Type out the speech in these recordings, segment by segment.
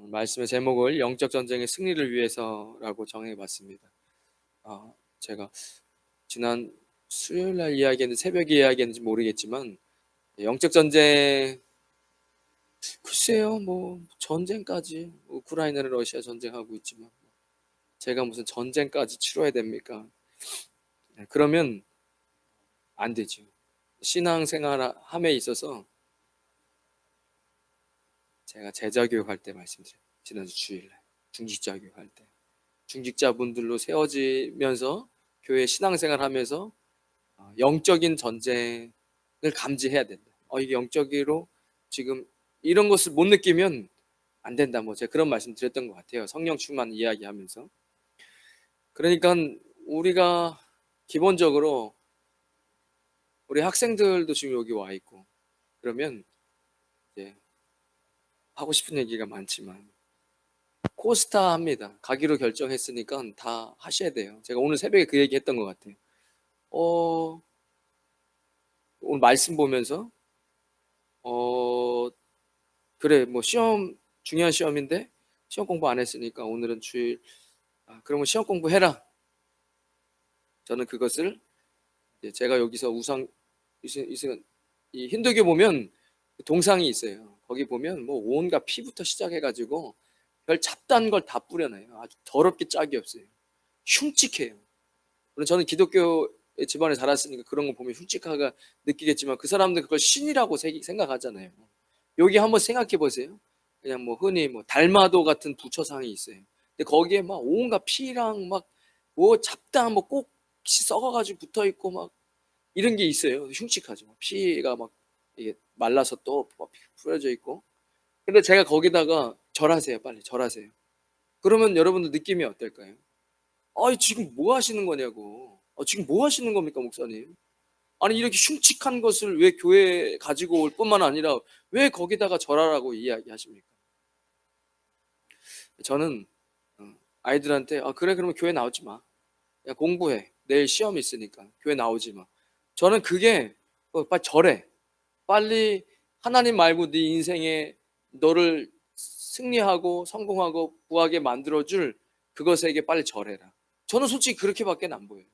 말씀의 제목을 영적 전쟁의 승리를 위해서라고 정해봤습니다. 제가 지난 수요일 날 이야기했는지 새벽에 이야기했는지 모르겠지만 영적 전쟁, 글쎄요, 뭐 전쟁까지, 우크라이나는 러시아 전쟁하고 있지만 제가 무슨 전쟁까지 치러야 됩니까? 그러면 안 되죠. 신앙생활함에 있어서 제가 제자교육할 때 말씀드려요. 지난주 주일날 중직자교육할 때 중직자분들로 세워지면서 교회 신앙생활하면서 영적인 전쟁을 감지해야 된다. 이게 영적으로 지금 이런 것을 못 느끼면 안 된다. 뭐 제가 그런 말씀 드렸던 것 같아요. 성령 충만 이야기하면서. 그러니까 우리가 기본적으로 우리 학생들도 지금 여기 와 있고 그러면 이제 하고 싶은 얘기가 많지만 코스타 합니다. 가기로 결정했으니까 다 하셔야 돼요. 제가 오늘 새벽에 그 얘기 했던 것 같아요. 오늘 말씀 보면서 그래, 뭐 시험, 중요한 시험인데 시험 공부 안 했으니까 오늘은 주일, 그러면 시험 공부해라. 저는 그것을 제가 여기서 이 힌두교 보면 동상이 있어요. 거기 보면 뭐 온갖 피부터 시작해가지고 별 잡다한 걸 다 뿌려놔요. 아주 더럽게 짝이 없어요. 흉측해요. 물론 저는 기독교 집안에 자랐으니까 그런 거 보면 흉측하가 느끼겠지만 그 사람들 그걸 신이라고 생각하잖아요. 여기 한번 생각해 보세요. 그냥 뭐 흔히 뭐 달마도 같은 부처상이 있어요. 근데 거기에 막 온갖 피랑 막 뭐 잡다한 뭐 꼭지 썩어가지고 붙어 있고 막 이런 게 있어요. 흉측하죠. 피가 막 이게 말라서 또 뿌려져 있고. 근데 제가 거기다가 절하세요, 빨리 절하세요. 그러면 여러분들 느낌이 어떨까요? 지금 뭐 하시는 거냐고. 지금 뭐 하시는 겁니까, 목사님? 아니, 이렇게 흉측한 것을 왜 교회에 가지고 올 뿐만 아니라 왜 거기다가 절하라고 이야기하십니까? 저는 아이들한테 그래, 그러면 교회 나오지 마. 야, 공부해. 내일 시험 있으니까 교회 나오지 마. 저는 그게 빨리 절해. 빨리 하나님 말고 네 인생에 너를 승리하고 성공하고 부하게 만들어줄 그것에게 빨리 절해라. 저는 솔직히 그렇게밖에 안 보여요.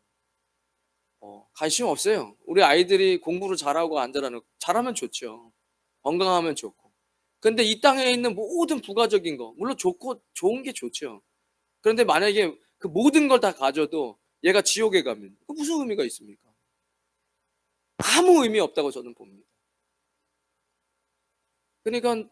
관심 없어요. 우리 아이들이 공부를 잘하고 안 잘하는, 잘하면 좋죠. 건강하면 좋고. 근데 이 땅에 있는 모든 부가적인 거, 물론 좋고 좋은 게 좋죠. 그런데 만약에 그 모든 걸 다 가져도 얘가 지옥에 가면 그 무슨 의미가 있습니까? 아무 의미 없다고 저는 봅니다. 그러니까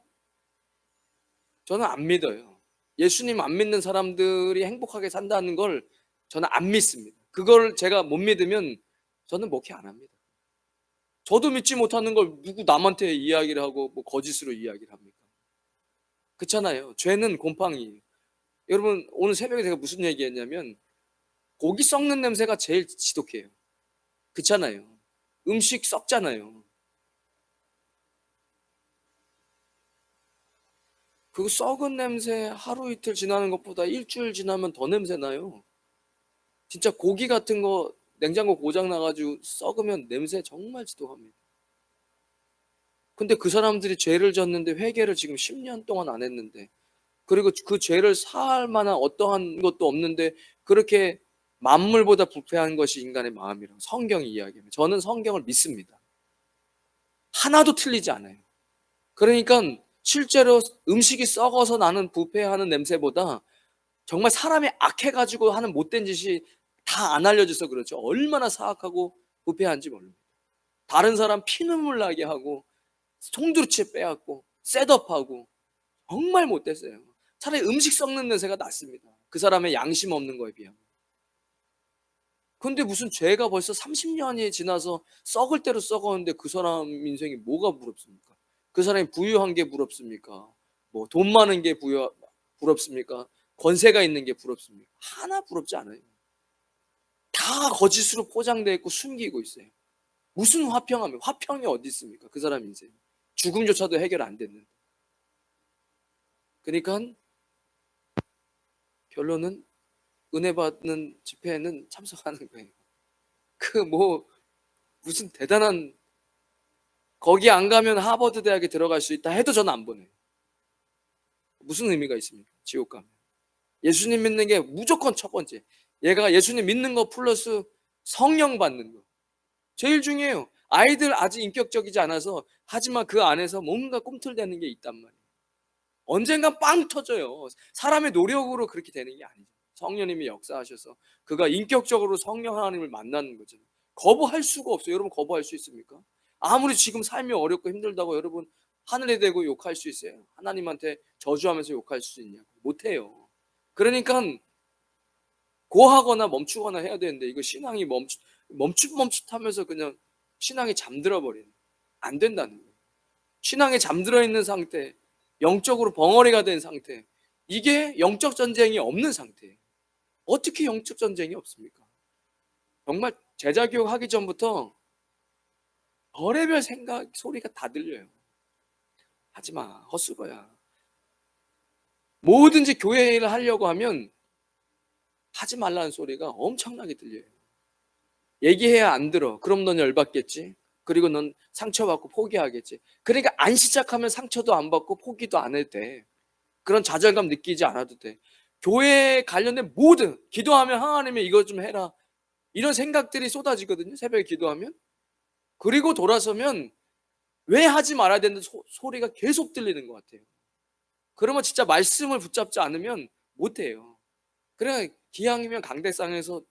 저는 안 믿어요. 예수님 안 믿는 사람들이 행복하게 산다는 걸 저는 안 믿습니다. 그걸 제가 못 믿으면 저는 목회 안 합니다. 저도 믿지 못하는 걸 누구 남한테 이야기를 하고 뭐 거짓으로 이야기를 합니까? 그렇잖아요. 죄는 곰팡이에요. 여러분, 오늘 새벽에 제가 무슨 얘기했냐면 고기 썩는 냄새가 제일 지독해요. 그렇잖아요. 음식 썩잖아요. 그 썩은 냄새 하루 이틀 지나는 것보다 일주일 지나면 더 냄새 나요. 진짜 고기 같은 거 냉장고 고장 나가지고 썩으면 냄새 정말 지독합니다. 근데 그 사람들이 죄를 졌는데 회개를 지금 10년 동안 안 했는데, 그리고 그 죄를 사할 만한 어떠한 것도 없는데 그렇게 만물보다 부패한 것이 인간의 마음이라고 성경이 이야기합니다. 저는 성경을 믿습니다. 하나도 틀리지 않아요. 그러니까 실제로 음식이 썩어서 나는 부패하는 냄새보다 정말 사람이 악해가지고 하는 못된 짓이 다 안 알려져서 그렇죠. 얼마나 사악하고 부패한지 모릅니다. 다른 사람 피눈물 나게 하고 송두리째 빼앗고 셋업하고 정말 못됐어요. 차라리 음식 썩는 냄새가 낫습니다. 그 사람의 양심 없는 거에 비하면. 근데 무슨 죄가 벌써 30년이 지나서 썩을 대로 썩었는데 그 사람 인생이 뭐가 부럽습니까? 그 사람이 부유한 게 부럽습니까? 뭐 돈 많은 게 부럽습니까? 권세가 있는 게 부럽습니까? 하나 부럽지 않아요. 다 거짓으로 포장되어 있고 숨기고 있어요. 무슨 화평이 어디 있습니까? 그 사람 인생. 죽음조차도 해결 안 됐는데. 그러니까 결론은 은혜 받는 집회에는 참석하는 거예요. 그 뭐 무슨 대단한, 거기 안 가면 하버드 대학에 들어갈 수 있다 해도 저는 안 보내요. 무슨 의미가 있습니까? 지옥 가면. 예수님 믿는 게 무조건 첫 번째. 얘가 예수님 믿는 거 플러스 성령 받는 거. 제일 중요해요. 아이들 아직 인격적이지 않아서, 하지만 그 안에서 뭔가 꿈틀대는 게 있단 말이에요. 언젠간 빵 터져요. 사람의 노력으로 그렇게 되는 게 아니죠. 성령님이 역사하셔서 그가 인격적으로 성령 하나님을 만나는 거죠. 거부할 수가 없어요. 여러분 거부할 수 있습니까? 아무리 지금 삶이 어렵고 힘들다고 여러분 하늘에 대고 욕할 수 있어요? 하나님한테 저주하면서 욕할 수 있냐고? 못해요. 그러니까 고하거나 멈추거나 해야 되는데, 이거 신앙이 멈칫멈칫하면서 그냥 신앙이 잠들어 버리는, 안 된다는 거예요. 신앙에 잠들어 있는 상태, 영적으로 벙어리가 된 상태, 이게 영적 전쟁이 없는 상태예요. 어떻게 영적 전쟁이 없습니까? 정말 제자 교육 하기 전부터 별의별 생각 소리가 다 들려요. 하지마, 헛수고야. 뭐든지 교회 일을 하려고 하면 하지 말라는 소리가 엄청나게 들려요. 얘기해야 안 들어. 그럼 넌 열받겠지. 그리고 넌 상처받고 포기하겠지. 그러니까 안 시작하면 상처도 안 받고 포기도 안 해도 돼. 그런 좌절감 느끼지 않아도 돼. 교회에 관련된 모든, 기도하면 하나님이 이거 좀 해라, 이런 생각들이 쏟아지거든요. 새벽에 기도하면. 그리고 돌아서면 왜 하지 말아야 되는 소리가 계속 들리는 것 같아요. 그러면 진짜 말씀을 붙잡지 않으면 못해요. 그래, 기왕이면 강대상에서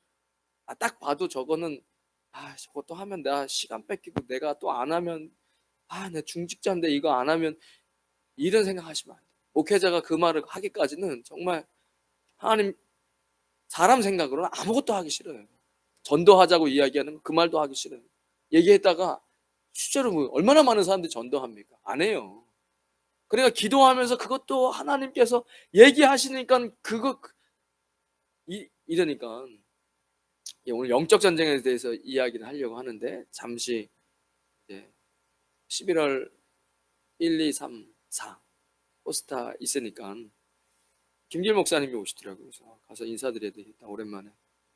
딱 봐도 저거는, 저것도 하면 내가 시간 뺏기고, 내가 또 안 하면, 내 중직자인데 이거 안 하면, 이런 생각하시면 안 돼요. 목회자가 그 말을 하기까지는 정말 하나님, 사람 생각으로는 아무것도 하기 싫어요. 전도하자고 이야기하는 그 말도 하기 싫어요. 얘기했다가 실제로 뭐 얼마나 많은 사람들이 전도합니까? 안 해요. 그러니까 기도하면서 그것도 하나님께서 얘기하시니까 그거 이러니까, 오늘 영적 전쟁에 대해서 이야기를 하려고 하는데, 잠시 11월 1, 2, 3, 4 포스타 있으니까 김길 목사님이 오시더라고요. 그래서 가서 인사드려야 되겠다, 오랜만에.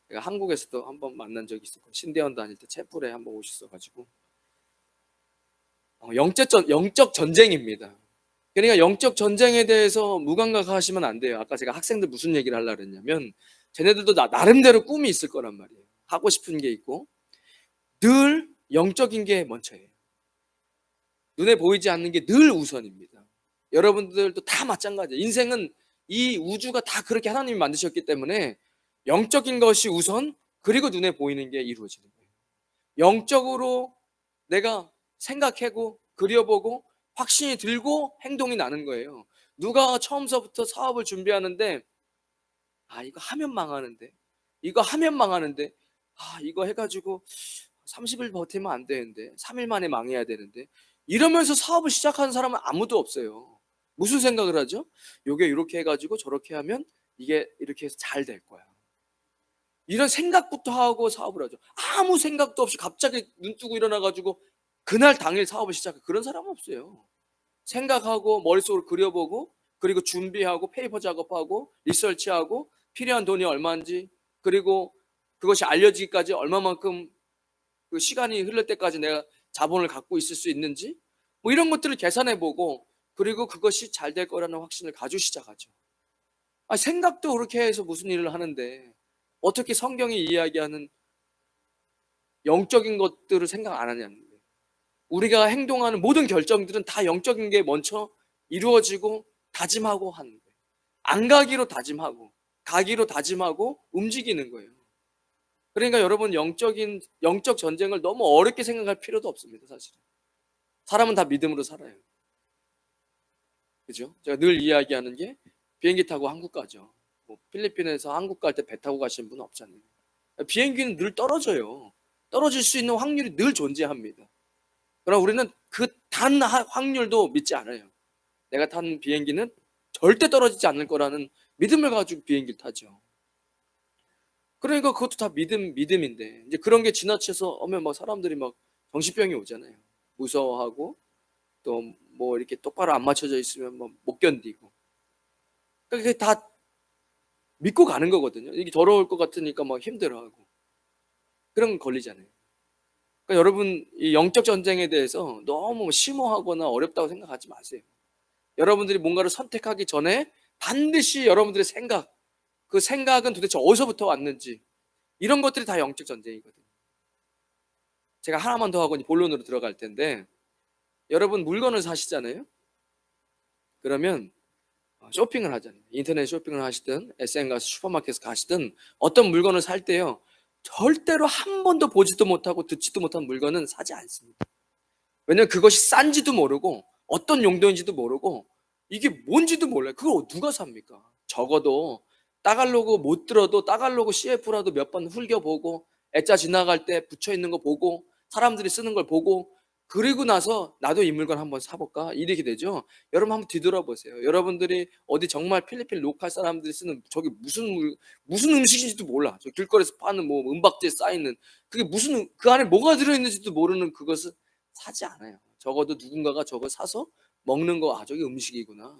제가 한국에서도 한번 만난 적이 있었고, 신대원 다닐 때 채플에 한번 오셨어가지고, 영적 전쟁입니다. 그러니까 영적 전쟁에 대해서 무감각하시면 안 돼요. 아까 제가 학생들 무슨 얘기를 하려고 그랬냐면, 쟤네들도 나름대로 꿈이 있을 거란 말이에요. 하고 싶은 게 있고, 늘 영적인 게 먼저예요. 눈에 보이지 않는 게 늘 우선입니다. 여러분들도 다 마찬가지예요. 인생은 이 우주가 다 그렇게 하나님이 만드셨기 때문에 영적인 것이 우선, 그리고 눈에 보이는 게 이루어지는 거예요. 영적으로 내가 생각하고 그려보고 확신이 들고 행동이 나는 거예요. 누가 처음서부터 사업을 준비하는데, 이거 하면 망하는데, 이거 하면 망하는데, 이거 해가지고 30일 버티면 안 되는데, 3일 만에 망해야 되는데, 이러면서 사업을 시작하는 사람은 아무도 없어요. 무슨 생각을 하죠? 요게 이렇게 해가지고 저렇게 하면 이게 이렇게 해서 잘 될 거야, 이런 생각부터 하고 사업을 하죠. 아무 생각도 없이 갑자기 눈 뜨고 일어나가지고 그날 당일 사업을 시작해, 그런 사람은 없어요. 생각하고 머릿속으로 그려보고, 그리고 준비하고 페이퍼 작업하고 리서치하고 필요한 돈이 얼마인지, 그리고 그것이 알려지기까지 얼마만큼 그 시간이 흐를 때까지 내가 자본을 갖고 있을 수 있는지, 뭐 이런 것들을 계산해보고, 그리고 그것이 잘 될 거라는 확신을 가지고 시작하죠. 생각도 그렇게 해서 무슨 일을 하는데 어떻게 성경이 이야기하는 영적인 것들을 생각 안 하냐는 거예요. 우리가 행동하는 모든 결정들은 다 영적인 게 먼저 이루어지고 다짐하고 하는 거예요. 안 가기로 다짐하고 가기로 다짐하고 움직이는 거예요. 그러니까 여러분, 영적 전쟁을 너무 어렵게 생각할 필요도 없습니다. 사실은 사람은 다 믿음으로 살아요. 그죠? 제가 늘 이야기하는 게, 비행기 타고 한국 가죠. 뭐 필리핀에서 한국 갈 때 배 타고 가시는 분은 없잖아요. 비행기는 늘 떨어져요. 떨어질 수 있는 확률이 늘 존재합니다. 그러나 우리는 그 단 확률도 믿지 않아요. 내가 탄 비행기는 절대 떨어지지 않을 거라는 믿음을 가지고 비행기를 타죠. 그러니까 그것도 다 믿음인데, 이제 그런 게 지나쳐서 오면 막 사람들이 막 정신병이 오잖아요. 무서워하고, 또 뭐 이렇게 똑바로 안 맞춰져 있으면 뭐 못 견디고. 그러니까 그게 다 믿고 가는 거거든요. 이게 더러울 것 같으니까 막 힘들어하고. 그런 건 걸리잖아요. 그러니까 여러분, 이 영적 전쟁에 대해서 너무 심오하거나 어렵다고 생각하지 마세요. 여러분들이 뭔가를 선택하기 전에 반드시 여러분들의 생각, 그 생각은 도대체 어디서부터 왔는지, 이런 것들이 다 영적 전쟁이거든요. 제가 하나만 더 하고 이제 본론으로 들어갈 텐데, 여러분 물건을 사시잖아요. 그러면 쇼핑을 하잖아요. 인터넷 쇼핑을 하시든 SM 가서 슈퍼마켓에 가시든 어떤 물건을 살 때요, 절대로 한 번도 보지도 못하고 듣지도 못한 물건은 사지 않습니다. 왜냐면 그것이 싼지도 모르고 어떤 용도인지도 모르고 이게 뭔지도 몰라요. 그걸 누가 삽니까? 적어도 따갈로그 못 들어도 따갈로그 CF라도 몇 번 흘겨보고 애자 지나갈 때 붙여있는 거 보고 사람들이 쓰는 걸 보고, 그리고 나서 나도 이 물건 한번 사볼까? 이렇게 되죠. 여러분 한번 뒤돌아보세요. 여러분들이 어디 정말 필리핀 로컬 사람들이 쓰는 저게 무슨 음식인지도 몰라. 저 길거리에서 파는 뭐 은박지에 쌓이는 그게 무슨, 그 안에 뭐가 들어있는지도 모르는 그것을 사지 않아요. 적어도 누군가가 저거 사서 먹는 거, 아 저게 음식이구나,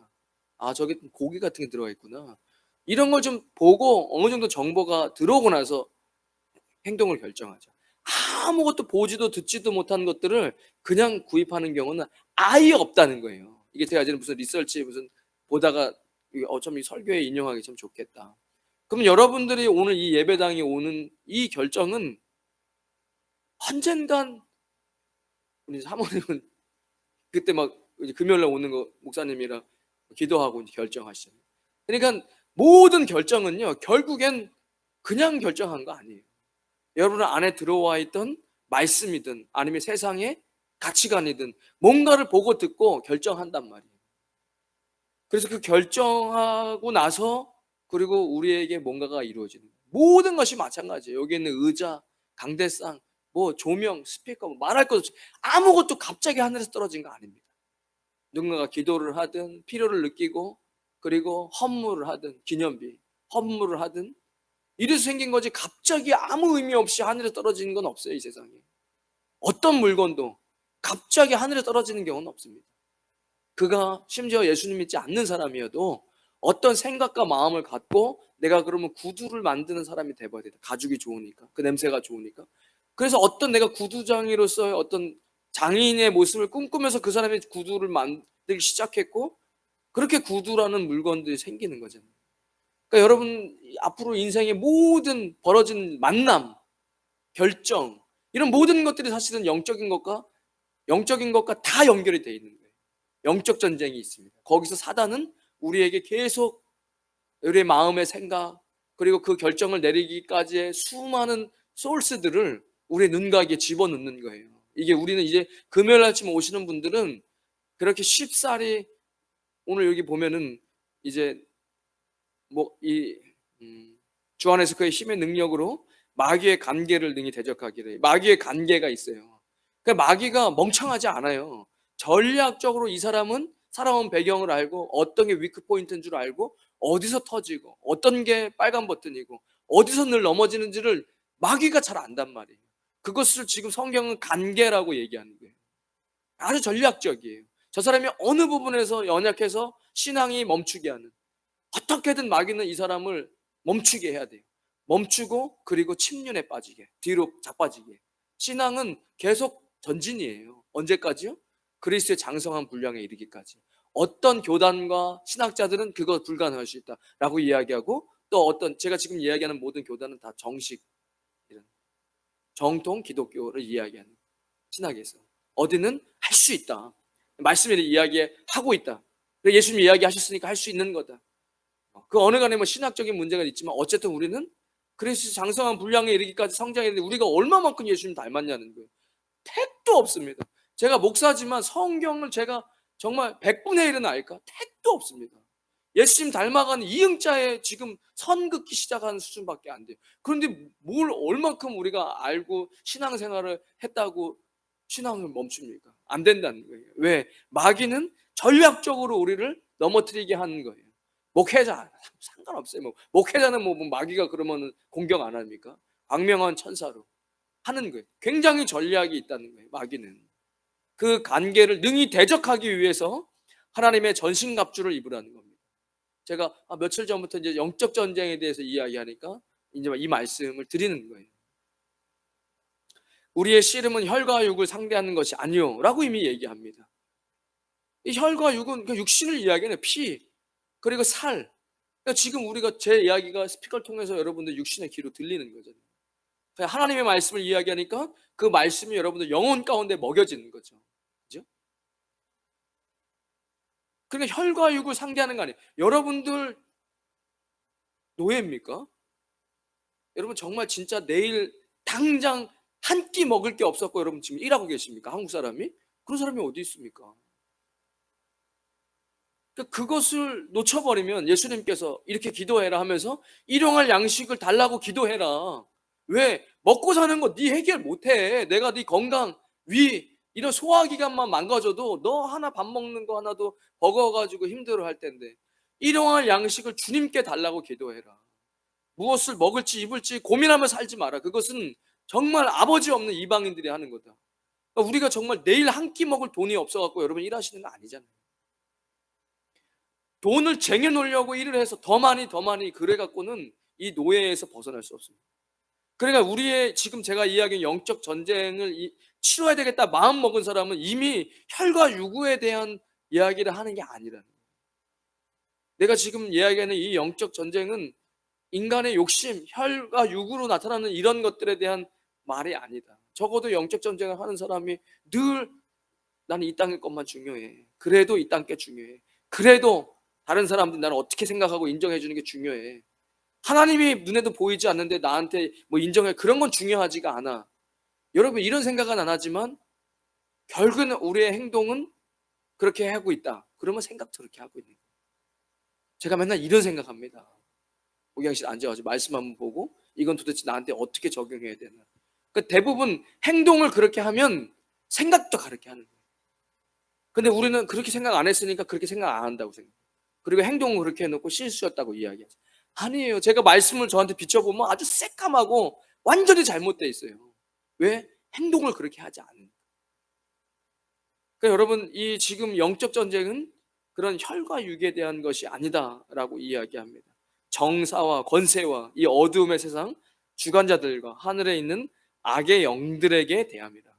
아 저게 고기 같은 게 들어가 있구나, 이런 걸 좀 보고 어느 정도 정보가 들어오고 나서 행동을 결정하죠. 아무것도 보지도 듣지도 못한 것들을 그냥 구입하는 경우는 아예 없다는 거예요. 이게 제가 이제는 무슨 리서치 무슨 보다가 좀 이 설교에 인용하기 참 좋겠다. 그럼 여러분들이 오늘 이 예배당에 오는 이 결정은 언젠간, 우리 사모님은 그때 막 이제 금요일 날 오는 거 목사님이랑 기도하고 이제 결정하시잖아요. 그러니까 모든 결정은요, 결국엔 그냥 결정한 거 아니에요. 여러분 안에 들어와 있던 말씀이든 아니면 세상의 가치관이든 뭔가를 보고 듣고 결정한단 말이에요. 그래서 그 결정하고 나서 그리고 우리에게 뭔가가 이루어지는 거예요. 모든 것이 마찬가지예요. 여기 있는 의자, 강대상, 뭐 조명, 스피커, 뭐 말할 것 없이 아무것도 갑자기 하늘에서 떨어진 거 아닙니다. 누군가가 기도를 하든 필요를 느끼고 그리고 헌물을 하든 기념비, 헌물을 하든 이래서 생긴 거지, 갑자기 아무 의미 없이 하늘에 떨어지는 건 없어요. 이 세상에 어떤 물건도 갑자기 하늘에 떨어지는 경우는 없습니다. 그가 심지어 예수님 믿지 않는 사람이어도 어떤 생각과 마음을 갖고 내가 그러면 구두를 만드는 사람이 돼봐야 된다. 가죽이 좋으니까, 그 냄새가 좋으니까. 그래서 어떤 내가 구두장이로서의 어떤 장인의 모습을 꿈꾸면서 그 사람이 구두를 만들기 시작했고, 그렇게 구두라는 물건들이 생기는 거잖아요. 그러니까 여러분 앞으로 인생의 모든 벌어진 만남, 결정, 이런 모든 것들이 사실은 영적인 것과 다 연결이 되어 있는 거예요. 영적 전쟁이 있습니다. 거기서 사단은 우리에게 계속 우리의 마음의 생각 그리고 그 결정을 내리기까지의 수많은 소스들을 우리의 눈가에 집어넣는 거예요. 이게 우리는 이제 금요일 아침 오시는 분들은 그렇게 쉽사리, 오늘 여기 보면은 이제 뭐이 주 안에서 그의 힘의 능력으로 마귀의 관계를 능히 대적하기를. 마귀의 관계가 있어요. 그러니까 마귀가 멍청하지 않아요. 전략적으로 이 사람은 살아온 배경을 알고 어떤 게 위크 포인트인 줄 알고 어디서 터지고 어떤 게 빨간 버튼이고 어디서 늘 넘어지는지를 마귀가 잘 안단 말이에요. 그것을 지금 성경은 관계라고 얘기하는 거예요. 아주 전략적이에요. 저 사람이 어느 부분에서 연약해서 신앙이 멈추게 하는, 어떻게든 마귀는 이 사람을 멈추게 해야 돼요. 멈추고 그리고 침륜에 빠지게, 뒤로 자빠지게. 신앙은 계속 전진이에요. 언제까지요? 그리스도의 장성한 분량에 이르기까지. 어떤 교단과 신학자들은 그거 불가능할 수 있다라고 이야기하고, 또 어떤, 제가 지금 이야기하는 모든 교단은 다 정식, 이런 정통 기독교를 이야기하는 신학에서 어디는 할 수 있다. 말씀을 이야기하고 있다. 예수님이 이야기하셨으니까 할 수 있는 거다. 그 어느 간에 뭐 신학적인 문제가 있지만 어쨌든 우리는 그리스도 장성한 분량에 이르기까지 성장했는데 우리가 얼마만큼 예수님 닮았냐는 거예요. 택도 없습니다. 제가 목사지만 성경을 제가 정말 100분의 1은 알까? 택도 없습니다. 예수님 닮아가는 이응자에 지금 선 긋기 시작하는 수준밖에 안 돼요. 그런데 뭘 얼만큼 우리가 알고 신앙생활을 했다고 신앙을 멈춥니까? 안 된다는 거예요. 왜? 마귀는 전략적으로 우리를 넘어뜨리게 하는 거예요. 목회자 상관없어요. 뭐 목회자는 뭐 마귀가 그러면 공격 안 합니까? 광명한 천사로 하는 거예요. 굉장히 전략이 있다는 거예요. 마귀는 그 관계를 능히 대적하기 위해서 하나님의 전신갑주를 입으라는 겁니다. 제가 며칠 전부터 이제 영적 전쟁에 대해서 이야기하니까 이제 이 말씀을 드리는 거예요. 우리의 씨름은 혈과 육을 상대하는 것이 아니요라고 이미 얘기합니다. 이 혈과 육은 그 육신을 이야기하는 피 그리고 살. 그러니까 지금 우리가 제 이야기가 스피커를 통해서 여러분들 육신의 귀로 들리는 거잖아요. 그냥 하나님의 말씀을 이야기하니까 그 말씀이 여러분들 영혼 가운데 먹여지는 거죠. 그죠? 그러니까 혈과 육을 상대하는 거 아니에요. 여러분들 노예입니까? 여러분 정말 진짜 내일 당장 한 끼 먹을 게 없었고 여러분 지금 일하고 계십니까? 한국 사람이? 그런 사람이 어디 있습니까? 그러니까 그것을 놓쳐버리면 예수님께서 이렇게 기도해라 하면서 일용할 양식을 달라고 기도해라. 왜? 먹고 사는 거 네 해결 못해. 내가 네 건강, 위 이런 소화기관만 망가져도 너 하나 밥 먹는 거 하나도 버거워가지고 힘들어할 텐데 일용할 양식을 주님께 달라고 기도해라. 무엇을 먹을지 입을지 고민하며 살지 마라. 그것은 정말 아버지 없는 이방인들이 하는 거다. 그러니까 우리가 정말 내일 한 끼 먹을 돈이 없어갖고 여러분 일하시는 거 아니잖아요. 돈을 쟁여놓으려고 일을 해서 더 많이 그래갖고는 이 노예에서 벗어날 수 없습니다. 그러니까 우리의 지금 제가 이야기한 영적 전쟁을 치러야 되겠다 마음 먹은 사람은 이미 혈과 육구에 대한 이야기를 하는 게 아니라는 거예요. 내가 지금 이야기하는 이 영적 전쟁은 인간의 욕심, 혈과 육으로 나타나는 이런 것들에 대한 말이 아니다. 적어도 영적 전쟁을 하는 사람이 늘 나는 이 땅의 것만 중요해. 그래도 이 땅 게 중요해. 그래도 다른 사람들 나를 어떻게 생각하고 인정해 주는 게 중요해. 하나님이 눈에도 보이지 않는데 나한테 뭐 인정해. 그런 건 중요하지가 않아. 여러분 이런 생각은 안 하지만 결국은 우리의 행동은 그렇게 하고 있다. 그러면 생각도 그렇게 하고 있는 거예요. 제가 맨날 이런 생각합니다. 목양실 앉아가지고 말씀 한번 보고 이건 도대체 나한테 어떻게 적용해야 되나. 그러니까 대부분 행동을 그렇게 하면 생각도 그렇게 하는 거예요. 근데 우리는 그렇게 생각 안 했으니까 그렇게 생각 안 한다고 생각해요. 그리고 행동을 그렇게 해놓고 실수였다고 이야기하죠. 아니에요. 제가 말씀을 저한테 비춰보면 아주 새까맣고 완전히 잘못되어 있어요. 왜? 행동을 그렇게 하지 않으니까. 그러니까 여러분 이 지금 영적 전쟁은 그런 혈과 육에 대한 것이 아니다라고 이야기합니다. 정사와 권세와 이 어두움의 세상 주관자들과 하늘에 있는 악의 영들에게 대합니다.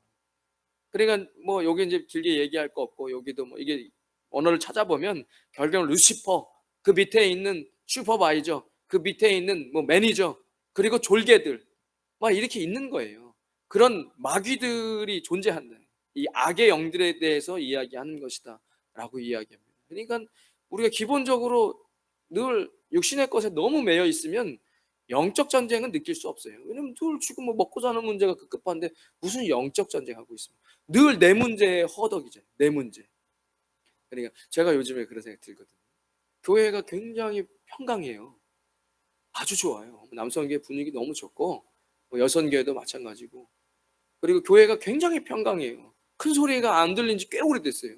그러니까 뭐 여기 이제 길게 얘기할 거 없고 여기도 뭐 이게 언어를 찾아보면 결국은 루시퍼 그 밑에 있는 슈퍼바이저 그 밑에 있는 뭐 매니저 그리고 졸개들 막 이렇게 있는 거예요. 그런 마귀들이 존재한다. 이 악의 영들에 대해서 이야기하는 것이다라고 이야기합니다. 그러니까 우리가 기본적으로 늘 육신의 것에 너무 매여 있으면 영적 전쟁은 느낄 수 없어요. 왜냐면 늘 지금 뭐 먹고 사는 문제가 급급한데 무슨 영적 전쟁하고 있습니까? 늘 내 문제에 허덕이죠. 내 문제. 그러니까 제가 요즘에 그런 생각 들거든요. 교회가 굉장히 평강해요. 아주 좋아요. 남성교회 분위기 너무 좋고 뭐 여성교회도 마찬가지고 그리고 교회가 굉장히 평강해요. 큰 소리가 안 들린 지 꽤 오래됐어요.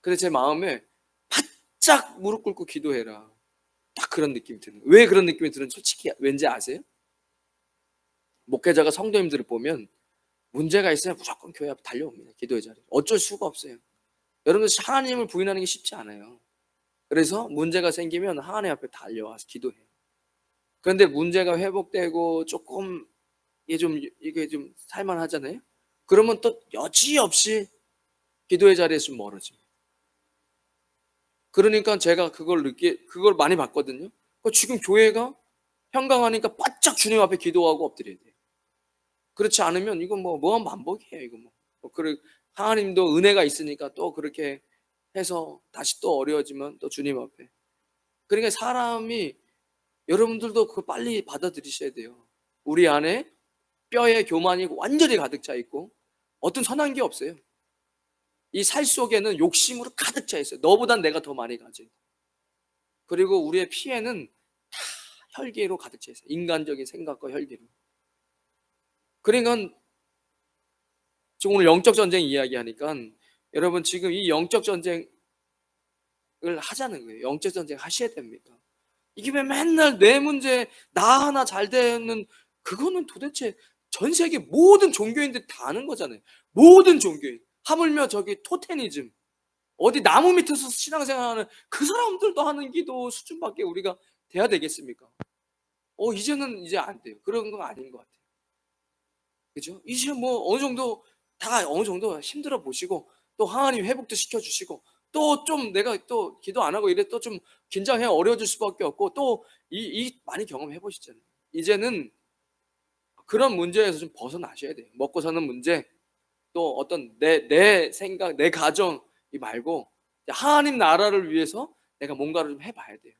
근데 제 마음에 바짝 무릎 꿇고 기도해라. 딱 그런 느낌이 드는 거예요. 왜 그런 느낌이 드는지 솔직히 왠지 아세요? 목회자가 성도님들을 보면 문제가 있으면 무조건 교회 앞에 달려옵니다. 기도의 자리에. 어쩔 수가 없어요. 여러분들 하나님을 부인하는 게 쉽지 않아요. 그래서 문제가 생기면 하나님 앞에 달려와서 기도해요. 그런데 문제가 회복되고 조금 이게 좀 살만하잖아요. 그러면 또 여지없이 기도의 자리에서 좀 멀어집니다. 그러니까 제가 그걸 많이 봤거든요. 지금 교회가 평강하니까 바짝 주님 앞에 기도하고 엎드려야 돼요. 그렇지 않으면 이건 뭐한 반복이에요. 이거 그리고 하나님도 은혜가 있으니까 또 그렇게 해서 다시 또 어려워지면 또 주님 앞에. 그러니까 사람이 여러분들도 그거 빨리 받아들이셔야 돼요. 우리 안에 뼈에 교만이 완전히 가득 차 있고 어떤 선한 게 없어요. 이 살 속에는 욕심으로 가득 차 있어요. 너보단 내가 더 많이 가져. 그리고 우리의 피에는 다 혈기로 가득 차 있어요. 인간적인 생각과 혈기로. 그러니까 지금 오늘 영적 전쟁 이야기하니까 여러분 지금 이 영적 전쟁을 하자는 거예요. 영적 전쟁 하셔야 됩니다. 이게 왜 맨날 내 문제 나 하나 잘 되는 그거는 도대체 전 세계 모든 종교인들이 다 아는 거잖아요. 모든 종교인. 하물며 저기 토테니즘 어디 나무 밑에서 신앙생활하는 그 사람들도 하는 기도 수준밖에 우리가 돼야 되겠습니까? 이제는 이제 안 돼요. 그런 건 아닌 것 같아요. 그죠? 이제 뭐 어느 정도 다 어느 정도 힘들어 보시고 또 하나님 회복도 시켜주시고 또 좀 내가 또 기도 안 하고 이래 또 좀 긴장해 어려워질 수밖에 없고 또 많이 경험해 보시잖아요. 이제는 그런 문제에서 좀 벗어나셔야 돼요. 먹고 사는 문제, 또 어떤 내 생각, 내 가정 이 말고 하나님 나라를 위해서 내가 뭔가를 좀 해봐야 돼요.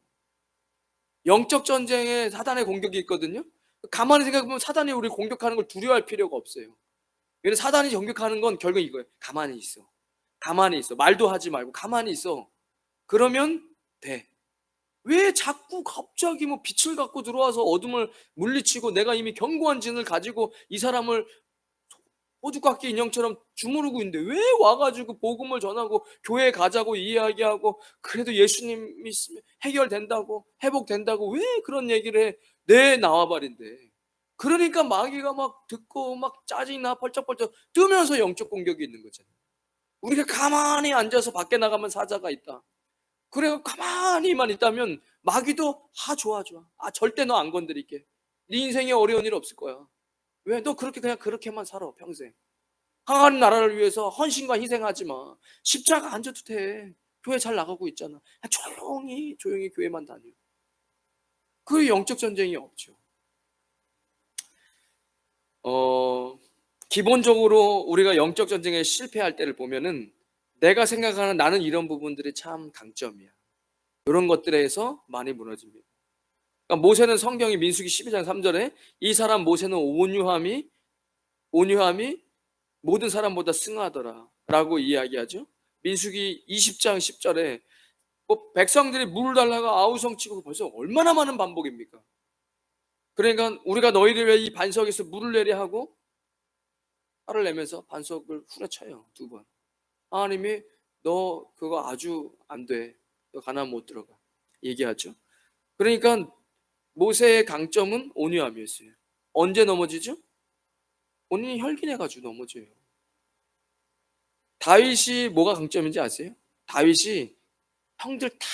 영적 전쟁에 사단의 공격이 있거든요. 가만히 생각해 보면 사단이 우리 공격하는 걸 두려워할 필요가 없어요. 왜냐면 사단이 공격하는 건 결국 이거예요. 가만히 있어. 가만히 있어. 말도 하지 말고 가만히 있어. 그러면 돼. 왜 자꾸 갑자기 뭐 빛을 갖고 들어와서 어둠을 물리치고 내가 이미 견고한 진을 가지고 이 사람을 호두깎이 인형처럼 주무르고 있는데 왜 와가지고 복음을 전하고 교회 가자고 이야기하고 그래도 예수님 있으면 해결된다고 회복된다고 왜 그런 얘기를 해? 내 나와버린대. 그러니까 마귀가 막 듣고 막 짜증나 펄쩍펄쩍 뜨면서 영적 공격이 있는 거잖아요. 우리가 가만히 앉아서 밖에 나가면 사자가 있다. 그래 가만히만 있다면 마귀도 좋아 좋아. 절대 너 안 건드릴게. 네 인생에 어려운 일 없을 거야. 왜? 너 그렇게 그냥 그렇게만 살아 평생. 하나님 나라를 위해서 헌신과 희생하지 마. 십자가 안 져도 돼. 교회 잘 나가고 있잖아. 조용히 조용히 교회만 다녀. 그 영적 전쟁이 없죠. 기본적으로 우리가 영적 전쟁에 실패할 때를 보면은 내가 생각하는 나는 이런 부분들이 참 강점이야. 이런 것들에서 많이 무너집니다. 그러니까 모세는 성경이 민수기 12장 3절에 이 사람 모세는 온유함이 모든 사람보다 승하더라 라고 이야기하죠. 민수기 20장 10절에 뭐 백성들이 물을 달라고 아우성치고 벌써 얼마나 많은 반복입니까? 그러니까 우리가 너희를 위해 이 반석에서 물을 내려 하고 화를 내면서 반석을 후려쳐요. 2번. 하나님이 너 그거 아주 안 돼. 너 가나안 못 들어가. 얘기하죠. 그러니까 모세의 강점은 온유함이었어요. 언제 넘어지죠? 본인이 혈기내가지고 넘어져요. 다윗이 뭐가 강점인지 아세요? 다윗이 형들 다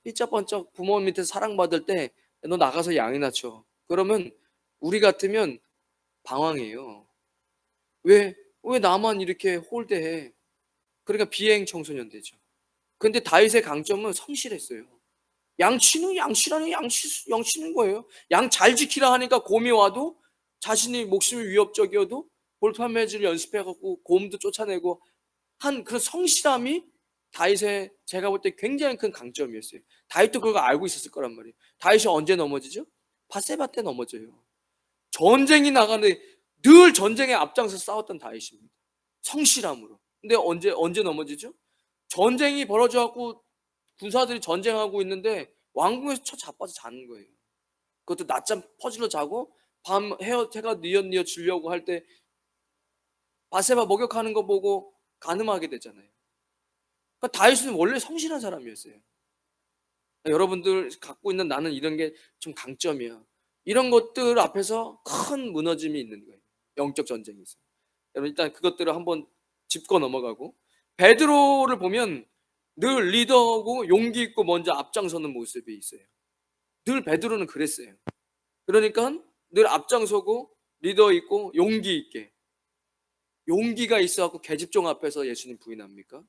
삐쩍번쩍 부모 밑에서 사랑받을 때 너 나가서 양이나 쳐. 그러면 우리 같으면 방황해요. 왜? 왜 나만 이렇게 홀대해? 그러니까 비행 청소년 되죠. 근데 다윗의 강점은 성실했어요. 양치라니 양치는 거예요. 양 잘 지키라 하니까 곰이 와도 자신이 목숨이 위협적이어도 볼펜 매질 연습해갖고 곰도 쫓아내고 한 그런 성실함이 다윗의 제가 볼 때 굉장히 큰 강점이었어요. 다윗도 그걸 알고 있었을 거란 말이에요. 다윗이 언제 넘어지죠? 바세바 때 넘어져요. 전쟁이 나가는데 늘 전쟁에 앞장서 싸웠던 다윗입니다. 성실함으로. 근데 언제 넘어지죠? 전쟁이 벌어져 갖고 군사들이 전쟁하고 있는데 왕궁에서 자빠져 자는 거예요. 그것도 낮잠 퍼질러 자고 밤 해가 뉘엿뉘엿 주려고 할 때 바세바 목욕하는 거 보고 간음하게 되잖아요. 그러니까 다윗은 원래 성실한 사람이었어요. 여러분들 갖고 있는 나는 이런 게 좀 강점이야. 이런 것들 앞에서 큰 무너짐이 있는 거예요. 영적 전쟁이 있어요. 여러분 일단 그것들을 한번 짚고 넘어가고 베드로를 보면 늘 리더고 용기 있고 먼저 앞장서는 모습이 있어요. 늘 베드로는 그랬어요. 그러니까 늘 앞장서고 리더 있고 용기 있게 용기가 있어갖고 계집종 앞에서 예수님 부인합니까?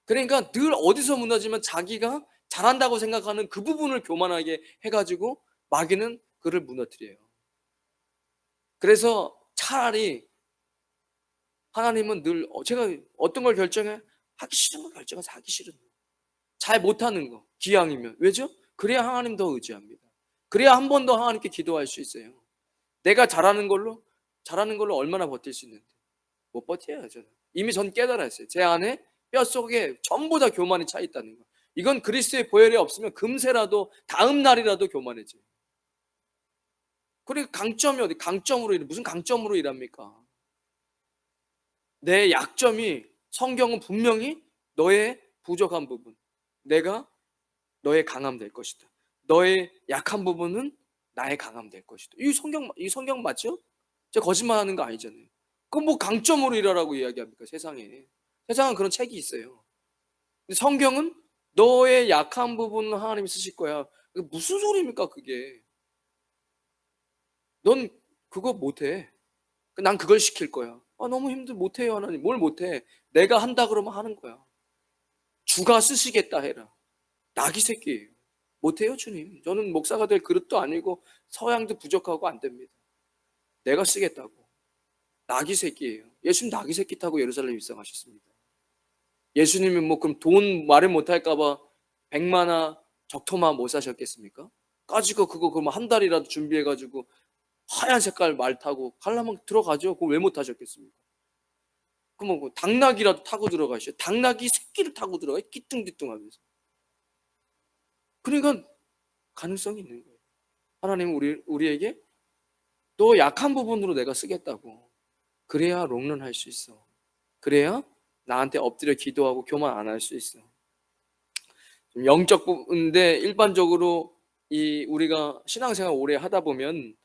그러니까 늘 어디서 무너지면 자기가 잘한다고 생각하는 그 부분을 교만하게 해가지고 마귀는 그를 무너뜨려요. 그래서 차라리 하나님은 늘 제가 어떤 걸 결정해? 하기 싫은 거 결정해서 하기 싫은 거. 잘 못하는 거 기왕이면 왜죠? 그래야 하나님 더 의지합니다. 그래야 한 번 더 하나님께 기도할 수 있어요. 내가 잘하는 걸로 얼마나 버틸 수 있는데 못 버텨요. 저는 이미 전 깨달았어요. 제 안에 뼛속에 전부 다 교만이 차 있다는 거. 이건 그리스도의 보혈이 없으면 금세라도 다음 날이라도 교만해져요. 그리고 강점이 강점으로 무슨 강점으로 일합니까? 내 약점이 성경은 분명히 너의 부족한 부분, 내가 너의 강함 될 것이다. 너의 약한 부분은 나의 강함 될 것이다. 이 성경 맞죠? 제가 거짓말하는 거 아니잖아요. 그럼 뭐 강점으로 일하라고 이야기합니까? 세상은 그런 책이 있어요. 근데 성경은 너의 약한 부분은 하나님이 쓰실 거야. 무슨 소리입니까 그게? 넌 그거 못해. 난 그걸 시킬 거야. 너무 힘들 못해요 하나님. 뭘 못해? 내가 한다 그러면 하는 거야. 주가 쓰시겠다 해라. 나귀 새끼예요. 못해요 주님. 저는 목사가 될 그릇도 아니고 서양도 부족하고 안 됩니다. 내가 쓰겠다고. 나귀 새끼예요. 예수님 나귀 새끼 타고 예루살렘 입성하셨습니다. 예수님은 뭐 그럼 돈 말을 못할까 봐 백마나 적토마 못 사셨겠습니까? 까짓거 그거 그럼 한 달이라도 준비해가지고 하얀 색깔 말 타고 가려면 들어가죠. 그거 왜 못 타셨겠습니까? 그럼 뭐 당나귀라도 타고 들어가시죠. 당나귀 새끼를 타고 들어가요. 끼뚱기뚱하면서. 그러니까 가능성이 있는 거예요. 하나님은 우리에게 또 약한 부분으로 내가 쓰겠다고. 그래야 롱런할 수 있어. 그래야 나한테 엎드려 기도하고 교만 안 할 수 있어. 좀 영적 부분인데 일반적으로 우리가 신앙생활 오래 하다 보면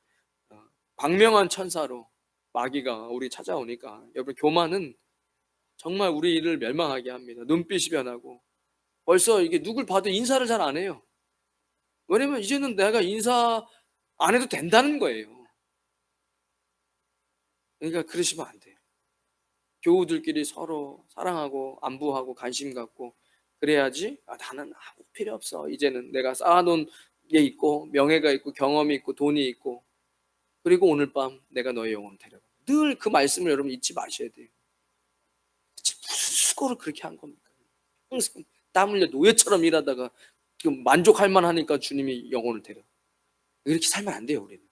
광명한 천사로 마귀가 우리 찾아오니까 여러분 교만은 정말 우리 일을 멸망하게 합니다. 눈빛이 변하고 벌써 이게 누굴 봐도 인사를 잘 안 해요. 왜냐면 이제는 내가 인사 안 해도 된다는 거예요. 그러니까 그러시면 안 돼요. 교우들끼리 서로 사랑하고 안부하고 관심 갖고 그래야지 나는 아무 필요 없어. 이제는 내가 쌓아놓은 게 있고 명예가 있고 경험이 있고 돈이 있고 그리고 오늘 밤 내가 너의 영혼을 데려가. 늘 그 말씀을 여러분 잊지 마셔야 돼요. 무슨 수고를 그렇게 한 겁니까? 항상 땀 흘려 노예처럼 일하다가 지금 만족할 만하니까 주님이 영혼을 데려. 이렇게 살면 안 돼요 우리는.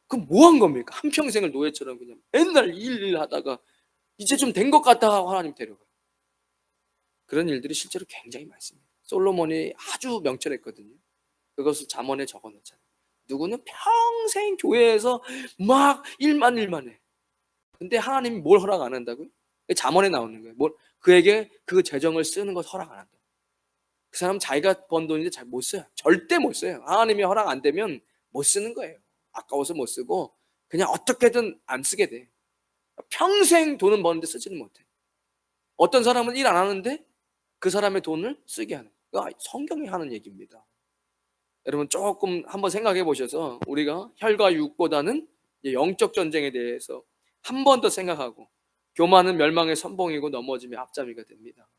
그럼 뭐 한 겁니까? 한평생을 노예처럼 그냥 맨날 일하다가 이제 좀 된 것 같다 하고 하나님 데려가요. 그런 일들이 실제로 굉장히 많습니다. 솔로몬이 아주 명철했거든요. 그것을 잠언에 적어놓잖아요. 누구는 평생 교회에서 막 일만 해. 근데 하나님이 뭘 허락 안 한다고요? 잠언에 나오는 거예요. 그에게 그 재정을 쓰는 것 허락 안 한다. 그 사람은 자기가 번 돈인데 잘 못 써요. 절대 못 써요. 하나님이 허락 안 되면 못 쓰는 거예요. 아까워서 못 쓰고 그냥 어떻게든 안 쓰게 돼. 평생 돈은 버는데 쓰지는 못해. 어떤 사람은 일 안 하는데 그 사람의 돈을 쓰게 하는 거예요. 성경이 하는 얘기입니다. 여러분 조금 한번 생각해 보셔서 우리가 혈과 육보다는 영적 전쟁에 대해서 한 번 더 생각하고 교만은 멸망의 선봉이고 넘어짐의 앞잡이가 됩니다.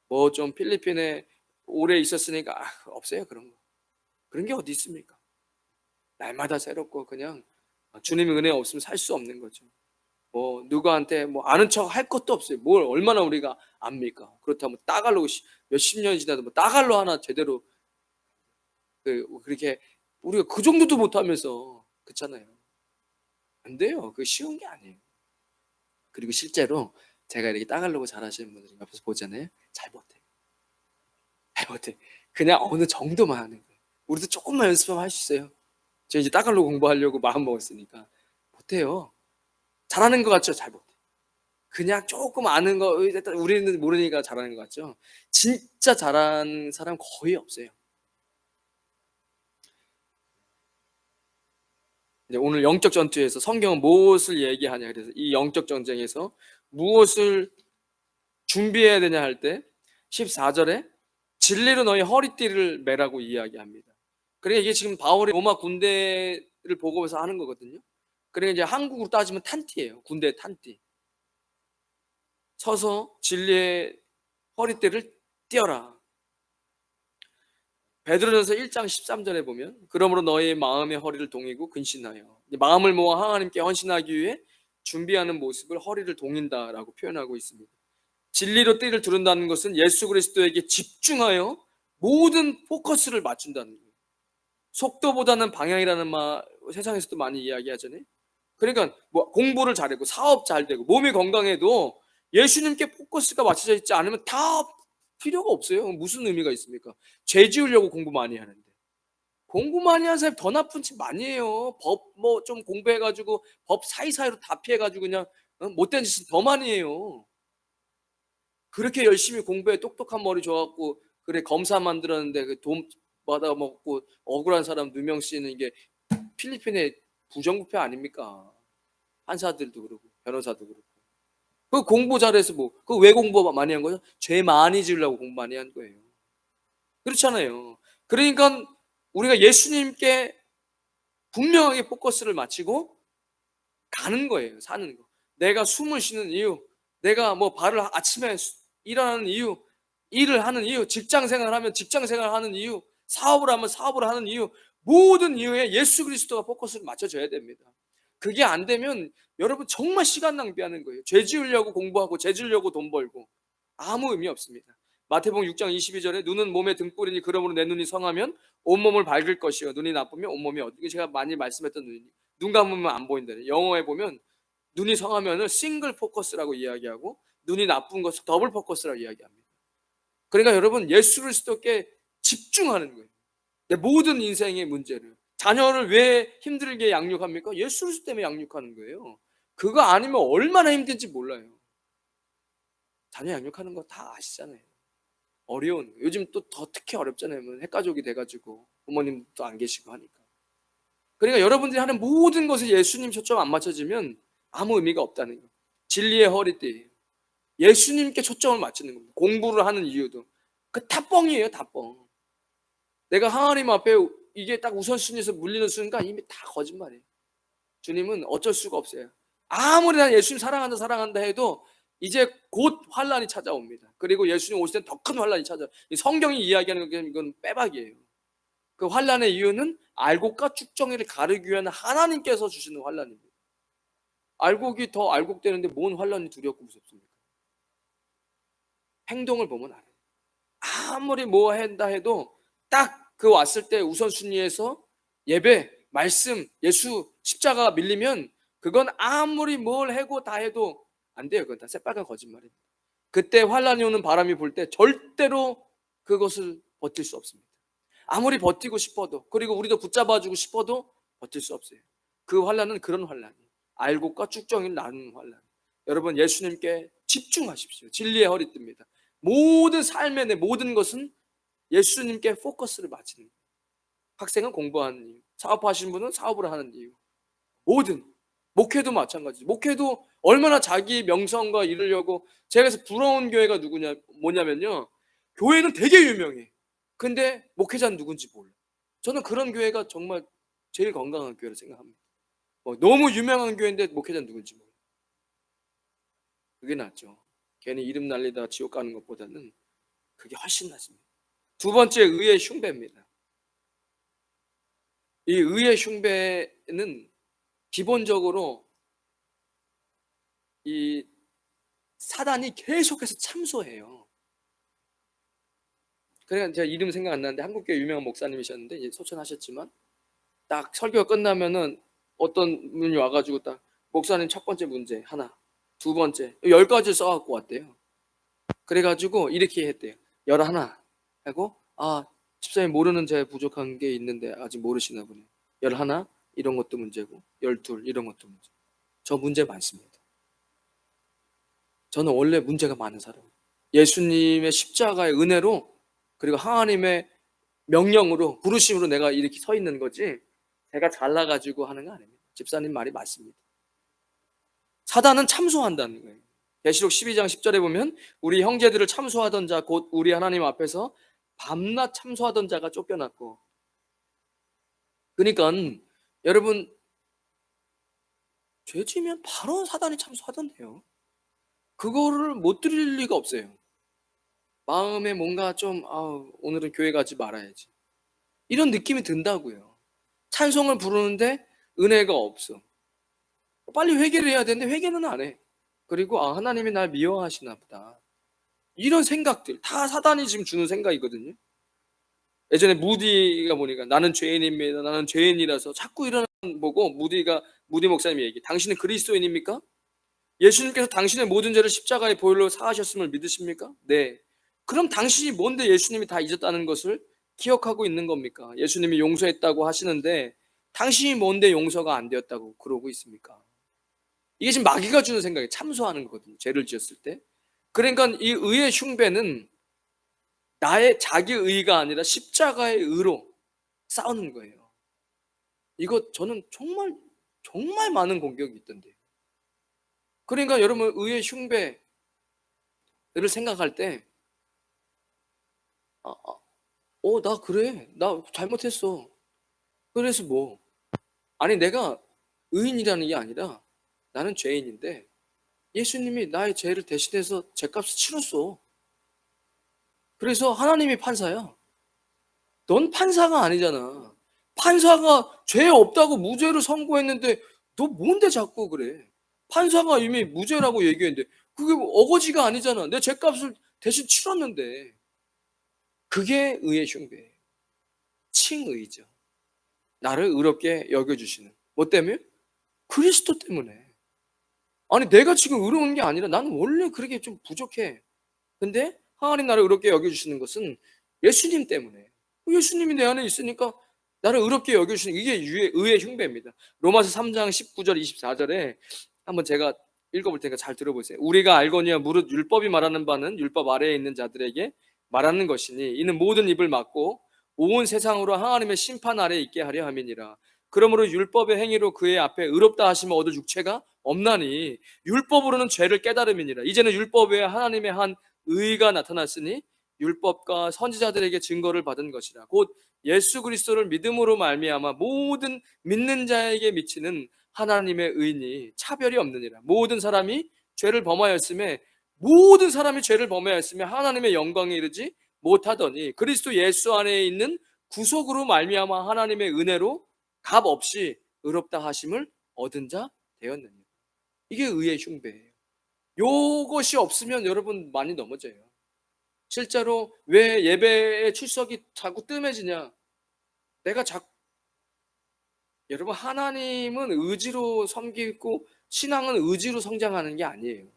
뭐 좀 필리핀에 오래 있었으니까 없어요 그런 거. 그런 게 어디 있습니까? 날마다 새롭고 그냥 주님의 은혜 없으면 살 수 없는 거죠. 뭐 누구한테 뭐 아는 척 할 것도 없어요. 뭘 얼마나 우리가 압니까? 그렇다면 따갈로 몇십 년이 지나도 뭐 따갈로 하나 제대로 그렇게 우리가 그 정도도 못하면서 그렇잖아요. 안 돼요. 그게 쉬운 게 아니에요. 그리고 실제로 제가 이렇게 따갈로고 잘하시는 분들 옆에서 보잖아요. 잘 못해. 잘 못해. 그냥 어느 정도만 하는 거예요. 우리도 조금만 연습하면 할 수 있어요. 저 이제 따갈로 공부하려고 마음 먹었으니까 못해요. 잘하는 것 같죠? 잘 못해. 그냥 조금 아는 거 우리는 모르니까 잘하는 것 같죠? 진짜 잘하는 사람 거의 없어요. 이제 오늘 영적 전투에서 성경은 무엇을 얘기하냐 그래서 이 영적 전쟁에서 무엇을 준비해야 되냐 할 때 14절에 진리로 너희 허리띠를 매라고 이야기합니다. 그러니까 이게 지금 바울이 로마 군대를 보고서 하는 거거든요. 그러니까 이제 한국으로 따지면 탄띠예요. 군대 탄띠. 서서 진리의 허리띠를 띄어라. 베드로전서 1장 13절에 보면 그러므로 너의 마음의 허리를 동이고 근신하여 마음을 모아 하나님께 헌신하기 위해 준비하는 모습을 허리를 동인다라고 표현하고 있습니다. 진리로 띠를 두른다는 것은 예수 그리스도에게 집중하여 모든 포커스를 맞춘다는 거예요. 속도보다는 방향이라는 말 세상에서도 많이 이야기하잖아요. 그러니까 뭐 공부를 잘하고 사업 잘 되고 몸이 건강해도 예수님께 포커스가 맞춰져 있지 않으면 다 필요가 없어요. 무슨 의미가 있습니까? 죄 지으려고 공부 많이 하는데. 공부 많이 하는 사람이 더 나쁜 짓 많이 해요. 법 뭐 좀 공부해가지고 법 사이사이로 다 피해가지고 그냥 못된 짓은 더 많이 해요. 그렇게 열심히 공부해 똑똑한 머리 줘갖고 그래 검사 만들었는데 그 돈 받아먹고 억울한 사람 누명 쓰이는 이게 필리핀의 부정부패 아닙니까? 판사들도 그러고 변호사도 그렇고. 그 공부 잘해서 뭐 그 왜 공부 많이 한 거죠? 죄 많이 지으려고 공부 많이 한 거예요. 그렇잖아요. 그러니까 우리가 예수님께 분명하게 포커스를 맞추고 가는 거예요. 사는 거. 내가 숨을 쉬는 이유, 내가 뭐 발을 아침에 일어나는 이유, 일을 하는 이유, 직장 생활을 하면 직장 생활을 하는 이유, 사업을 하면 사업을 하는 이유, 모든 이유에 예수 그리스도가 포커스를 맞춰줘야 됩니다. 그게 안 되면 여러분 정말 시간 낭비하는 거예요. 죄 지으려고 공부하고 죄 지으려고 돈 벌고 아무 의미 없습니다. 마태복음 6장 22절에 눈은 몸의 등불이니 그러므로 내 눈이 성하면 온몸을 밝을 것이요 눈이 나쁘면 온몸이 어두워. 제가 많이 말씀했던 눈이 눈 감으면 안 보인다. 영어에 보면 눈이 성하면은 싱글 포커스라고 이야기하고 눈이 나쁜 것을 더블 포커스라고 이야기합니다. 그러니까 여러분 예수 그리스도께 집중하는 거예요. 내 모든 인생의 문제를. 자녀를 왜 힘들게 양육합니까? 예수 그리스도 때문에 양육하는 거예요. 그거 아니면 얼마나 힘든지 몰라요. 자녀 양육하는 거 다 아시잖아요. 어려운 거예요. 요즘 또 더 특히 어렵잖아요. 핵가족이 돼가지고 부모님도 안 계시고 하니까. 그러니까 여러분들이 하는 모든 것에 예수님 초점 안 맞춰지면 아무 의미가 없다는 거예요. 진리의 허리띠. 예수님께 초점을 맞추는 겁니다. 공부를 하는 이유도. 그 다 뻥이에요, 다 뻥. 내가 하나님 앞에 이게 딱 우선순위에서 물리는 순간 이미 다 거짓말이에요. 주님은 어쩔 수가 없어요. 아무리 난 예수님 사랑한다 해도 이제 곧 환란이 찾아옵니다. 그리고 예수님 오실 땐 더 큰 환란이 찾아요. 성경이 이야기하는 건 이건 빼박이에요. 그 환란의 이유는 알곡과 쭉정이를 가르기 위한 하나님께서 주시는 환란입니다. 알곡이 더 알곡되는데 뭔 환란이 두렵고 무섭습니까? 행동을 보면 알아요. 아무리 뭐 한다 해도 딱 그 왔을 때 우선순위에서 예배, 말씀, 예수, 십자가가 밀리면 그건 아무리 뭘 하고 다 해도 안 돼요. 그건 다 새빨간 거짓말입니다. 그때 환란이 오는 바람이 불 때 절대로 그것을 버틸 수 없습니다. 아무리 버티고 싶어도, 그리고 우리도 붙잡아주고 싶어도 버틸 수 없어요. 그 환란은 그런 환란이에요. 알곡과 쭉정이를 나누는 환란. 여러분 예수님께 집중하십시오. 진리의 허리띠입니다. 모든 삶의 내 모든 것은 예수님께 포커스를 맞추는 거예요. 학생은 공부하는 이유, 사업하시는 분은 사업을 하는 이유, 모든 목회도 마찬가지. 목회도 얼마나 자기 명성과 이루려고. 제가 그래서 부러운 교회가 뭐냐면요, 교회는 되게 유명해. 근데 목회자는 누군지 몰라. 저는 그런 교회가 정말 제일 건강한 교회로 생각합니다. 너무 유명한 교회인데 목회자는 누군지 몰라. 그게 낫죠. 괜히 이름 날리다가 지옥 가는 것보다는 그게 훨씬 낫습니다. 두 번째, 의의 흉배입니다. 이 의의 흉배는 기본적으로 이 사단이 계속해서 참소해요. 그러니까 제가 이름 생각 안 나는데 한국교회 유명한 목사님이셨는데 이제 소천하셨지만 딱 설교가 끝나면은 어떤 분이 와가지고 딱 목사님 첫 번째 문제 하나, 두 번째 10가지를 써갖고 왔대요. 그래가지고 이렇게 했대요. 11 하고 집사님 모르는 제 부족한 게 있는데 아직 모르시나 보네. 11 이런 것도 문제고 12 이런 것도 문제. 저 문제 많습니다. 저는 원래 문제가 많은 사람이에요. 예수님의 십자가의 은혜로 그리고 하나님의 명령으로 부르심으로 내가 이렇게 서 있는 거지 제가 잘나가지고 하는 거 아닙니다. 집사님 말이 맞습니다. 사단은 참소한다는 거예요. 계시록 12장 10절에 보면 우리 형제들을 참소하던 자 곧 우리 하나님 앞에서 밤낮 참소하던 자가 쫓겨났고. 그러니까 여러분 죄 지면 바로 사단이 참소하던데요. 그거를 못 드릴 리가 없어요. 마음에 뭔가 좀 오늘은 교회 가지 말아야지 이런 느낌이 든다고요. 찬송을 부르는데 은혜가 없어. 빨리 회개를 해야 되는데 회개는 안 해. 그리고 하나님이 날 미워하시나 보다. 이런 생각들 다 사단이 지금 주는 생각이거든요. 예전에 무디가 보니까 나는 죄인입니다. 나는 죄인이라서 자꾸 이런 보고 무디 목사님이 얘기해. 당신은 그리스도인입니까? 예수님께서 당신의 모든 죄를 십자가의 보혈로 사하셨음을 믿으십니까? 네. 그럼 당신이 뭔데 예수님이 다 잊었다는 것을 기억하고 있는 겁니까? 예수님이 용서했다고 하시는데 당신이 뭔데 용서가 안 되었다고 그러고 있습니까? 이게 지금 마귀가 주는 생각이 참소하는 거거든요. 죄를 지었을 때. 그러니까 이 의의 흉배는 나의 자기 의가 아니라 십자가의 의로 싸우는 거예요. 이거 저는 정말 정말 많은 공격이 있던데요. 그러니까 여러분 의의 흉배를 생각할 때 나 그래. 나 잘못했어. 그래서 뭐? 아니 내가 의인이라는 게 아니라 나는 죄인인데 예수님이 나의 죄를 대신해서 죄값을 치렀어. 그래서 하나님이 판사야. 넌 판사가 아니잖아. 판사가 죄 없다고 무죄로 선고했는데 너 뭔데 자꾸 그래? 판사가 이미 무죄라고 얘기했는데 그게 뭐 어거지가 아니잖아. 내 죄값을 대신 치렀는데. 그게 의의 흉배예요. 칭의죠. 나를 의롭게 여겨주시는. 뭐 때문에? 그리스도 때문에. 아니 내가 지금 의로운 게 아니라 나는 원래 그렇게 좀 부족해. 근데 하나님 나를 의롭게 여겨주시는 것은 예수님 때문에. 예수님이 내 안에 있으니까 나를 의롭게 여겨주시는 이게 의의 흉배입니다. 로마서 3장 19절 24절에 한번 제가 읽어볼 테니까 잘 들어보세요. 우리가 알거니와 무릇 율법이 말하는 바는 율법 아래에 있는 자들에게 말하는 것이니 이는 모든 입을 막고 온 세상으로 하나님의 심판 아래에 있게 하려 함이니라. 그러므로 율법의 행위로 그의 앞에 의롭다 하심을 얻을 육체가 없나니 율법으로는 죄를 깨달음이니라. 이제는 율법 외에 하나님의 한 의가 나타났으니 율법과 선지자들에게 증거를 받은 것이라. 곧 예수 그리스도를 믿음으로 말미암아 모든 믿는 자에게 미치는 하나님의 의니 차별이 없느니라. 모든 사람이 죄를 범하였음에 모든 사람이 죄를 범하였으며 하나님의 영광에 이르지 못하더니 그리스도 예수 안에 있는 구속으로 말미암아 하나님의 은혜로 값 없이 의롭다 하심을 얻은 자 되었느니라. 이게 의의 흉배예요. 요것이 없으면 여러분 많이 넘어져요. 실제로 왜 예배의 출석이 자꾸 뜸해지냐? 내가 자꾸 여러분 하나님은 의지로 섬기고 신앙은 의지로 성장하는 게 아니에요.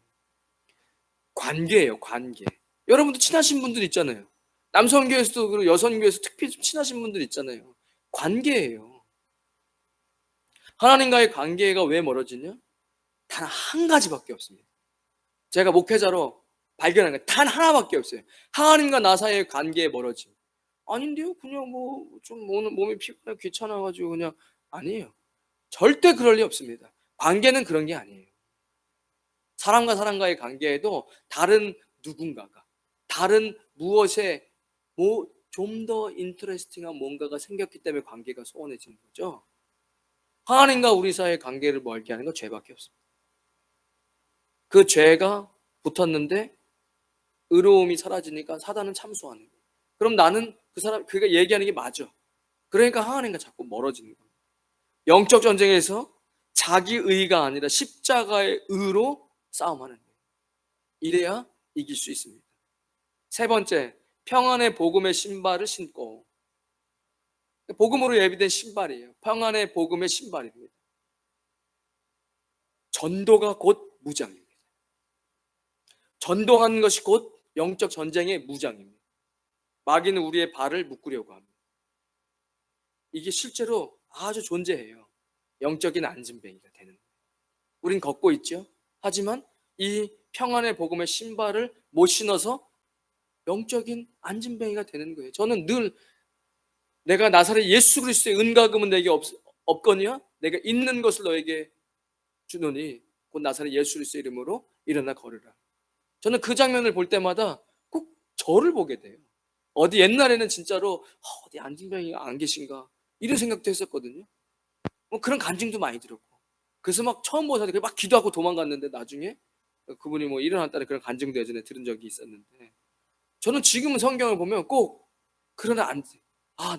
관계예요, 관계. 여러분도 친하신 분들 있잖아요. 남성교회에서도 그리고 여성교회에서 특히 좀 친하신 분들 있잖아요. 관계예요. 하나님과의 관계가 왜 멀어지냐? 단 한 가지밖에 없습니다. 제가 목회자로 발견한 게 단 하나밖에 없어요. 하나님과 나 사이의 관계에 멀어짐. 아닌데요? 그냥 뭐 좀 오늘 몸이 피곤해 귀찮아가지고 그냥 아니에요. 절대 그럴 리 없습니다. 관계는 그런 게 아니에요. 사람과 사람과의 관계에도 다른 누군가가 다른 무엇에 뭐 좀 더 인터레스팅한 뭔가가 생겼기 때문에 관계가 소원해지는 거죠. 하나님과 우리 사이의 관계를 멀게 하는 건 죄밖에 없습니다. 그 죄가 붙었는데 의로움이 사라지니까 사단은 참소하는 거예요. 그럼 나는 그 사람 그가 얘기하는 게 맞아. 그러니까 하나님과 자꾸 멀어지는 거예요. 영적 전쟁에서 자기 의가 아니라 십자가의 의로 싸움하는 거예요. 이래야 이길 수 있습니다. 세 번째, 평안의 복음의 신발을 신고. 복음으로 예비된 신발이에요. 평안의 복음의 신발입니다. 전도가 곧 무장입니다. 전도하는 것이 곧 영적 전쟁의 무장입니다. 마귀는 우리의 발을 묶으려고 합니다. 이게 실제로 아주 존재해요. 영적인 안진뱅이가 되는 거예요. 우린 걷고 있죠. 하지만 이 평안의 복음의 신발을 못 신어서 영적인 안진뱅이가 되는 거예요. 저는 늘 내가 나사렛 예수 그리스도의 은과금은 내게 없거니와 내가 있는 것을 너에게 주노니 곧 나사렛 예수 그리스도의 이름으로 일어나 걸으라. 저는 그 장면을 볼 때마다 꼭 저를 보게 돼요. 어디 옛날에는 진짜로 어디 안진뱅이가 안 계신가 이런 생각도 했었거든요. 뭐 그런 간증도 많이 들었고 그래서 막 처음 보사들 막 기도하고 도망갔는데 나중에 그분이 뭐 일어났다는 그런 간증도 예전에 들은 적이 있었는데 저는 지금은 성경을 보면 꼭 그런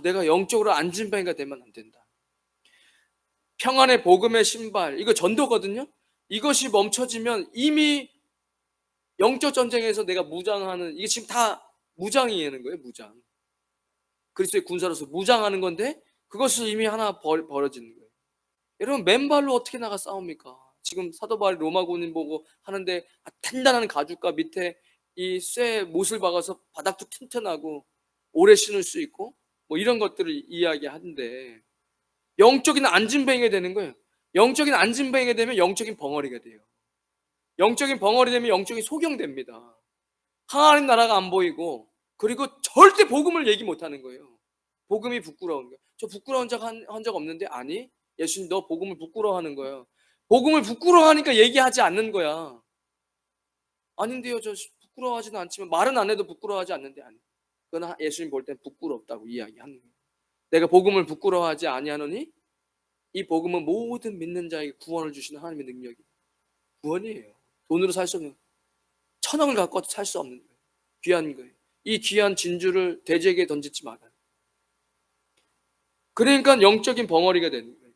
내가 영적으로 안진뱅이가 되면 안 된다. 평안의 복음의 신발 이거 전도거든요. 이것이 멈춰지면 이미 영적 전쟁에서 내가 무장하는 이게 지금 다 무장이라는 거예요. 무장. 그리스도의 군사로서 무장하는 건데 그것을 이미 하나 벌어지는 거예요. 여러분 맨발로 어떻게 나가 싸웁니까? 지금 사도 바울이 로마 군인 보고 하는데 단단한 가죽과 밑에 이 쇠 못을 박아서 바닥도 튼튼하고 오래 신을 수 있고 뭐 이런 것들을 이야기하는데 영적인 안진뱅이가 되는 거예요. 영적인 안진뱅이가 되면 영적인 벙어리가 돼요. 영적인 벙어리 되면 영적인 소경됩니다. 하나님 나라가 안 보이고 그리고 절대 복음을 얘기 못하는 거예요. 복음이 부끄러운 거예요. 저 부끄러운 적 한 적 없는데 아니 예수님 너 복음을 부끄러워하는 거예요. 복음을 부끄러워하니까 얘기하지 않는 거야. 아닌데요 저 부끄러워하지는 않지만 말은 안 해도 부끄러워하지 않는데 아니 그건 예수님 볼 땐 부끄럽다고 이야기하는 거예요. 내가 복음을 부끄러워하지 아니하노니 이 복음은 모든 믿는 자에게 구원을 주시는 하나님의 능력이에요. 구원이에요. 돈으로 살 수 없는 1,000억을 갖고 살 수 없는 거예요. 귀한 거예요. 이 귀한 진주를 돼지에게 던지지 마라. 그러니까 영적인 벙어리가 되는 거예요.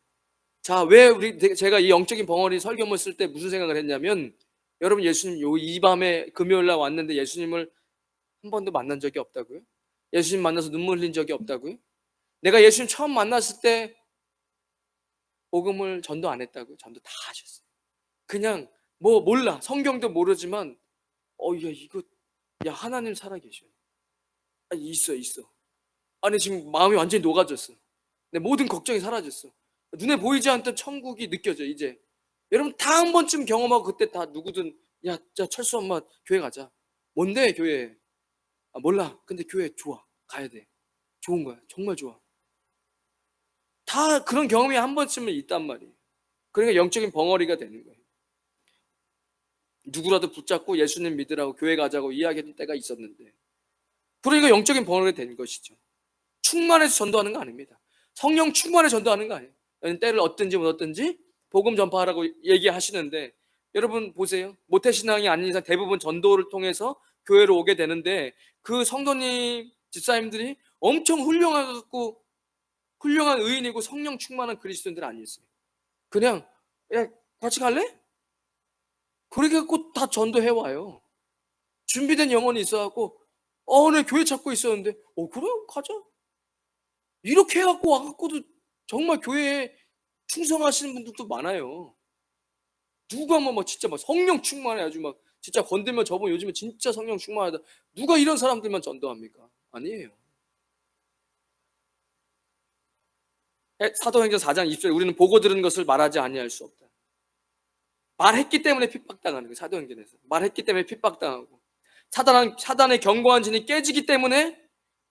자, 왜 제가 이 영적인 벙어리 설교문 쓸 때 무슨 생각을 했냐면, 여러분 예수님 이 밤에 금요일 날 왔는데 예수님을 한 번도 만난 적이 없다고요? 예수님 만나서 눈물 흘린 적이 없다고요? 내가 예수님 처음 만났을 때 복음을 전도 안 했다고요? 전도 다 하셨어요. 그냥 뭐 몰라, 성경도 모르지만 야 이거, 야 하나님 살아계셔. 있어. 아니 지금 마음이 완전히 녹아졌어. 내 모든 걱정이 사라졌어. 눈에 보이지 않던 천국이 느껴져 이제. 여러분 다 한 번쯤 경험하고, 그때 다 누구든 야 철수 엄마 교회 가자. 뭔데 교회? 몰라. 근데 교회 좋아. 가야 돼. 좋은 거야. 정말 좋아. 다 그런 경험이 한 번쯤은 있단 말이에요. 그러니까 영적인 벙어리가 되는 거예요. 누구라도 붙잡고 예수님 믿으라고 교회 가자고 이야기했던 때가 있었는데, 그러니까 영적인 벙어리가 된 것이죠. 충만해서 전도하는 거 아닙니다. 성령 충만해 전도하는 거 아니에요. 때를 얻든지 못 얻든지 복음 전파하라고 얘기하시는데, 여러분 보세요. 모태신앙이 아닌 이상 대부분 전도를 통해서 교회로 오게 되는데, 그 성도님 집사님들이 엄청 훌륭하고 훌륭한 의인이고 성령 충만한 그리스도인들 아니었어요. 그냥 야 같이 갈래? 그렇게 갖고 다 전도해와요. 준비된 영혼이 있어갖고 내 교회 찾고 있었는데 그래 가자 이렇게 해갖고 와갖고도 정말 교회에 충성하시는 분들도 많아요. 누가 막 진짜 막 성령 충만해 아주 막 진짜 건들면 저분 요즘에 진짜 성령 충만하다, 누가 이런 사람들만 전도합니까? 아니에요. 사도행전 4장 20절에 우리는 보고 들은 것을 말하지 아니할 수 없다. 말했기 때문에 핍박당하는 거예요. 사도행전에서 말했기 때문에 핍박당하고, 사단의 견고한 진이 깨지기 때문에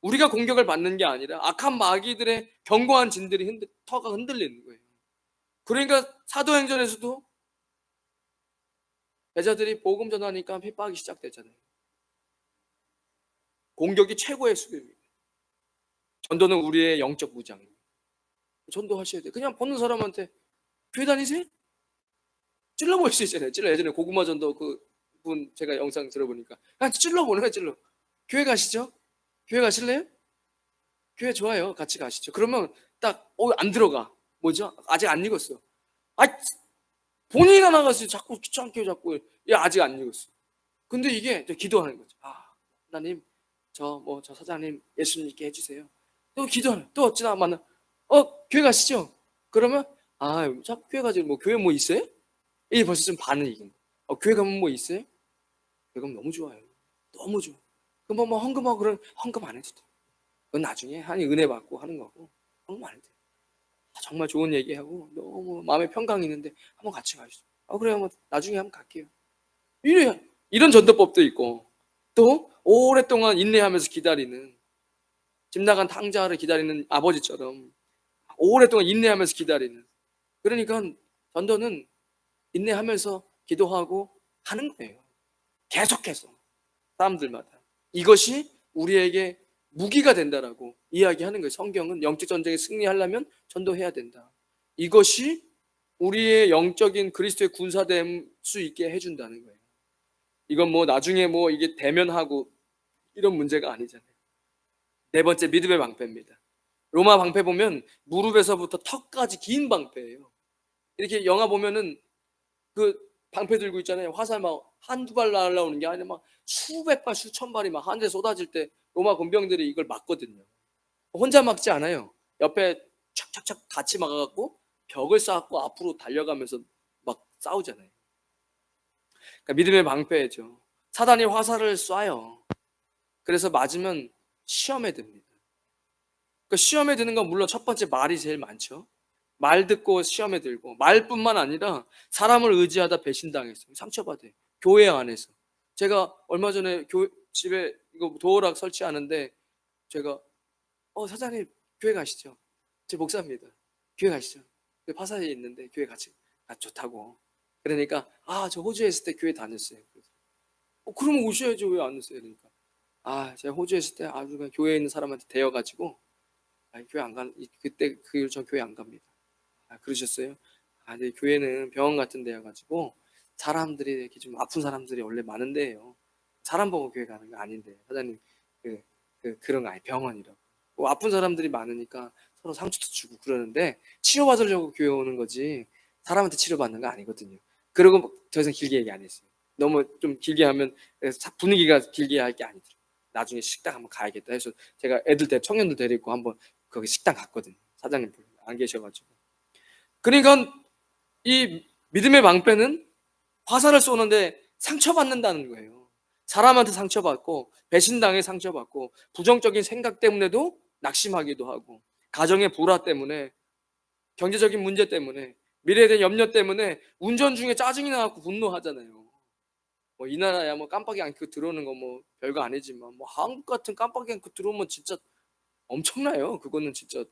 우리가 공격을 받는 게 아니라 악한 마귀들의 견고한 진들이 터가 흔들리는 거예요. 그러니까 사도행전에서도 제자들이 복음 전하니까 핍박이 시작되잖아요. 공격이 최고의 수비입니다. 전도는 우리의 영적 무장입니다. 전도하셔야 돼요. 그냥 보는 사람한테 교회 다니세요? 찔러볼 수 있잖아요. 예전에 고구마 전도 그분 제가 영상 들어보니까 그냥 찔러보는 거예요. 찔러. 교회 가시죠? 교회 가실래요? 교회 좋아요. 같이 가시죠. 그러면 딱 안 들어가. 뭐죠? 아직 안 익었어. 아 본인이 나가서 자꾸 귀찮게 자꾸 아직 안 익었어. 근데 이게 기도하는 거죠. 하나님 저 사장님 예수님 믿게 해주세요. 또 기도하는, 또 어찌나 만나 교회 가시죠? 그러면 자꾸 교회 가지, 뭐 교회 뭐 있어요? 이게 벌써 좀 반은 이긴 거. 교회 가면 뭐 있어요? 교회 가면 너무 좋아요. 너무 좋아. 그럼 뭐 헌금하고 그런 헌금 안 해도 돼. 그건 나중에 하니 은혜 받고 하는 거고 헌금 안 해도 돼. 정말 좋은 얘기하고 너무 마음에 평강이 있는데 한번 같이 가시죠. 그래요. 뭐 나중에 한번 갈게요. 이런 전도법도 있고, 또 오랫동안 인내하면서 기다리는, 집 나간 탕자를 기다리는 아버지처럼 오랫동안 인내하면서 기다리는. 그러니까 전도는 인내하면서 기도하고 하는 거예요. 계속해서 사람들마다. 이것이 우리에게 무기가 된다라고 이야기하는 거예요. 성경은 영적 전쟁에 승리하려면 전도해야 된다. 이것이 우리의 영적인 그리스도의 군사될 수 있게 해준다는 거예요. 이건 뭐 나중에 뭐 이게 대면하고 이런 문제가 아니잖아요. 네 번째, 믿음의 방패입니다. 로마 방패 보면 무릎에서부터 턱까지 긴 방패예요. 이렇게 영화 보면은 그 방패 들고 있잖아요. 화살 막 한두 발 날라오는 게 아니라 막 수백 발, 수천 발이 막 하늘에 쏟아질 때 로마 군병들이 이걸 막거든요. 혼자 막지 않아요. 옆에 착착착 같이 막아갖고 벽을 쌓고 앞으로 달려가면서 막 싸우잖아요. 그러니까 믿음의 방패죠. 사단이 화살을 쏴요. 그래서 맞으면 시험에 듭니다. 그러니까 시험에 드는 건 물론 첫 번째 말이 제일 많죠. 말 듣고 시험에 들고, 말뿐만 아니라 사람을 의지하다 배신당했어요. 상처받아요. 교회 안에서. 제가 얼마 전에 집에 이거 도어락 설치하는데 제가 사장님 교회 가시죠. 제 목사입니다. 교회 가시죠. 파사에 있는데 교회 같이 좋다고. 그러니까 저 호주에 있을 때 교회 다녔어요. 그러면 오셔야죠. 왜 안 오세요? 그러니까 제가 호주에 있을 때 아주 그냥 교회에 있는 사람한테 대여가지고 교회 안 가, 그때 그 이후 전 교회 안 갑니다. 그러셨어요? 근데 교회는 병원 같은 데여가지고 사람들이 이렇게 좀 아픈 사람들이 원래 많은 데예요. 사람 보고 교회 가는 거 아닌데 사장님 그런 거 아니 병원이라고. 뭐 아픈 사람들이 많으니까 서로 상처도 주고 그러는데 치료받으려고 교회 오는 거지 사람한테 치료받는 거 아니거든요. 그리고 더 이상 길게 얘기 안 했어요. 너무 좀 길게 하면 분위기가 길게 할 게 아니더라고요. 나중에 식당 한번 가야겠다 해서 제가 청년들 데리고 한번 거기 식당 갔거든요. 사장님 안 계셔가지고. 그러니까 이 믿음의 방패는 화살을 쏘는데 상처받는다는 거예요. 사람한테 상처받고 배신당해 상처받고 부정적인 생각 때문에도 낙심하기도 하고 가정의 불화 때문에 경제적인 문제 때문에 미래에 대한 염려 때문에 운전 중에 짜증이 나고 분노하잖아요. 뭐 이 나라야 뭐 깜빡이 안 켜고 들어오는 거 뭐 별거 아니지만 뭐 한국 같은 깜빡이 안 켜고 들어오면 진짜 엄청나요. 그거는 진짜